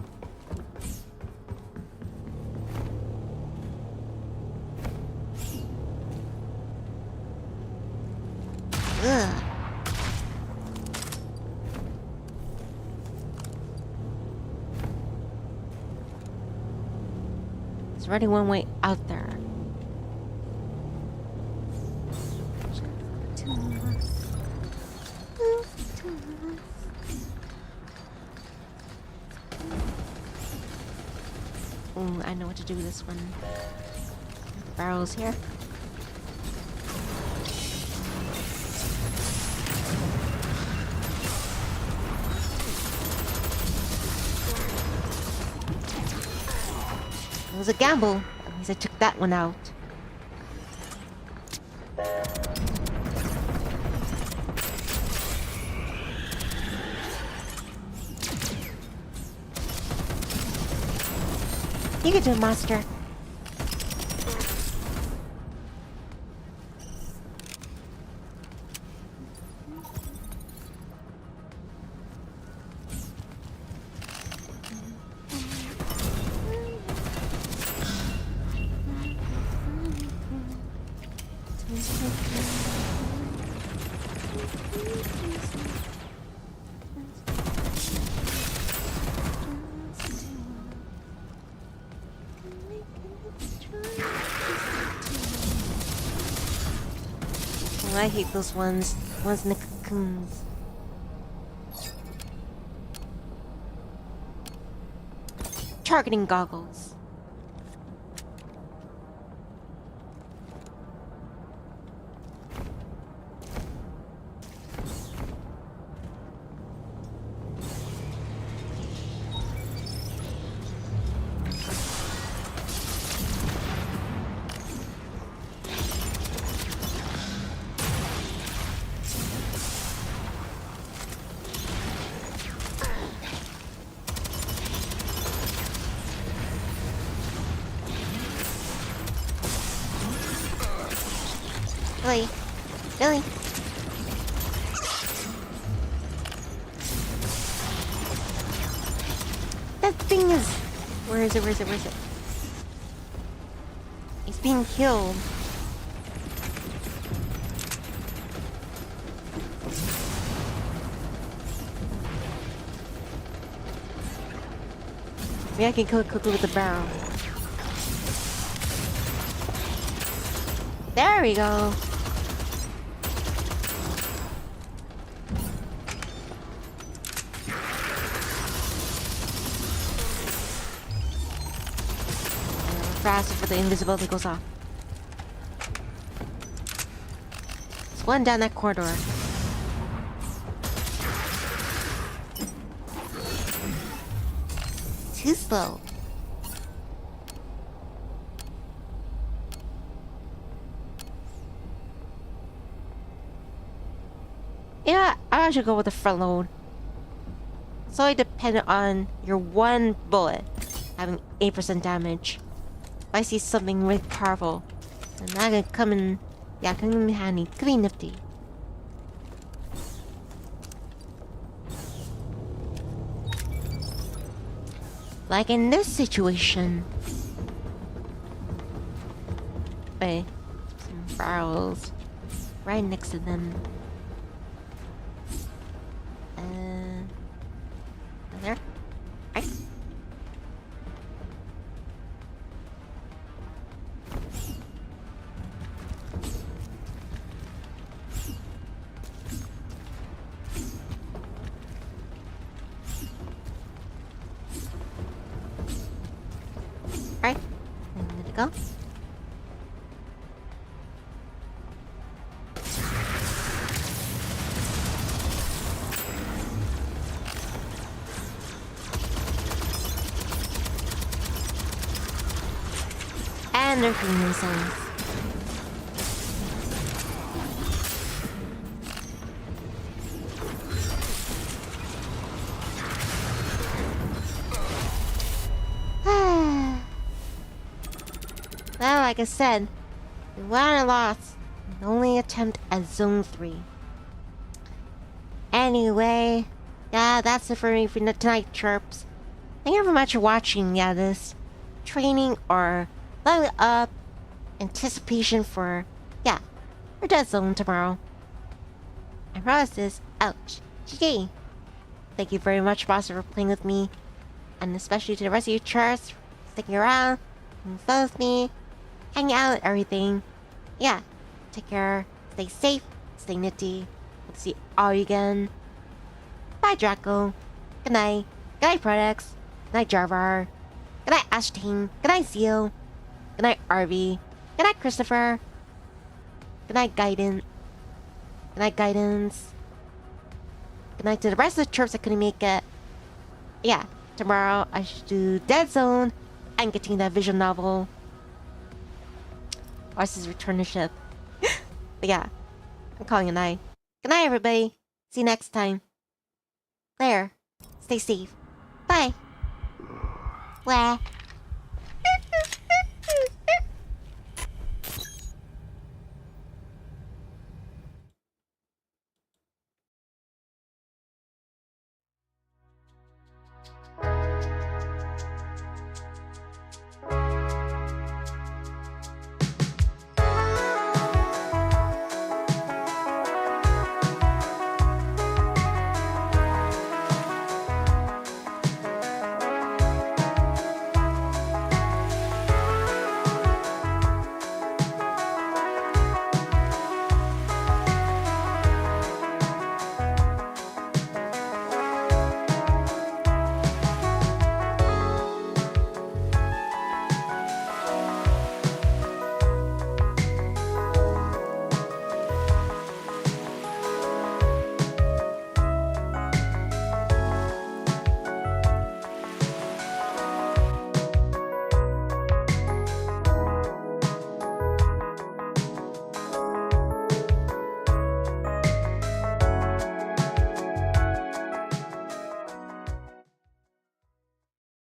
Ugh. There's already one way out there. Ooh, I know what to do with this one. Barrels here. It was a gamble. At least I took that one out. You can do it, monster. Oh, I hate those ones in the cocoons. Targeting goggles. Really? Really? That thing is... Where is it? Where is it? Where is it? It's being killed. Maybe I can kill it quickly with the barrel. There we go. fast before the invisibility goes off. There's one down that corridor. Too slow. Yeah, I should go with the front load. So it depends on your one bullet having 8% damage. If I see something really powerful, then that can come in. Yeah, come in handy. Could be nifty. Like in this situation. Wait, some barrels right next to them. There. Right. Alright, I'm gonna go. And they're feeling themselves. Well, like I said, we won and lost. The only attempt at Zone 3. Anyway, yeah, that's it for me for tonight, chirps. Thank you very much for watching, yeah, this training or level up anticipation for, yeah, for Deadzone tomorrow. I promise this, ouch, GG. Thank you very much, boss, for playing with me, and especially to the rest of you chirps for sticking around, being fun with me, hanging out and everything. Yeah, take care, stay safe, stay nifty. We'll see all you again. Bye, Draco. Good night. Good night, Products. Good night, Jarvar. Good night, Ashting. Good night, Zeo. Good night, RV. Good night, Christopher. Good night, Guidance. Good night, Guidance. Good night to the rest of the chirps that couldn't make it. Yeah, tomorrow I should do Deadzone and getting that visual novel. Ours Return to Ship. But yeah, I'm calling it a night. Good night, everybody. See you next time. There. Stay safe. Bye. Blah.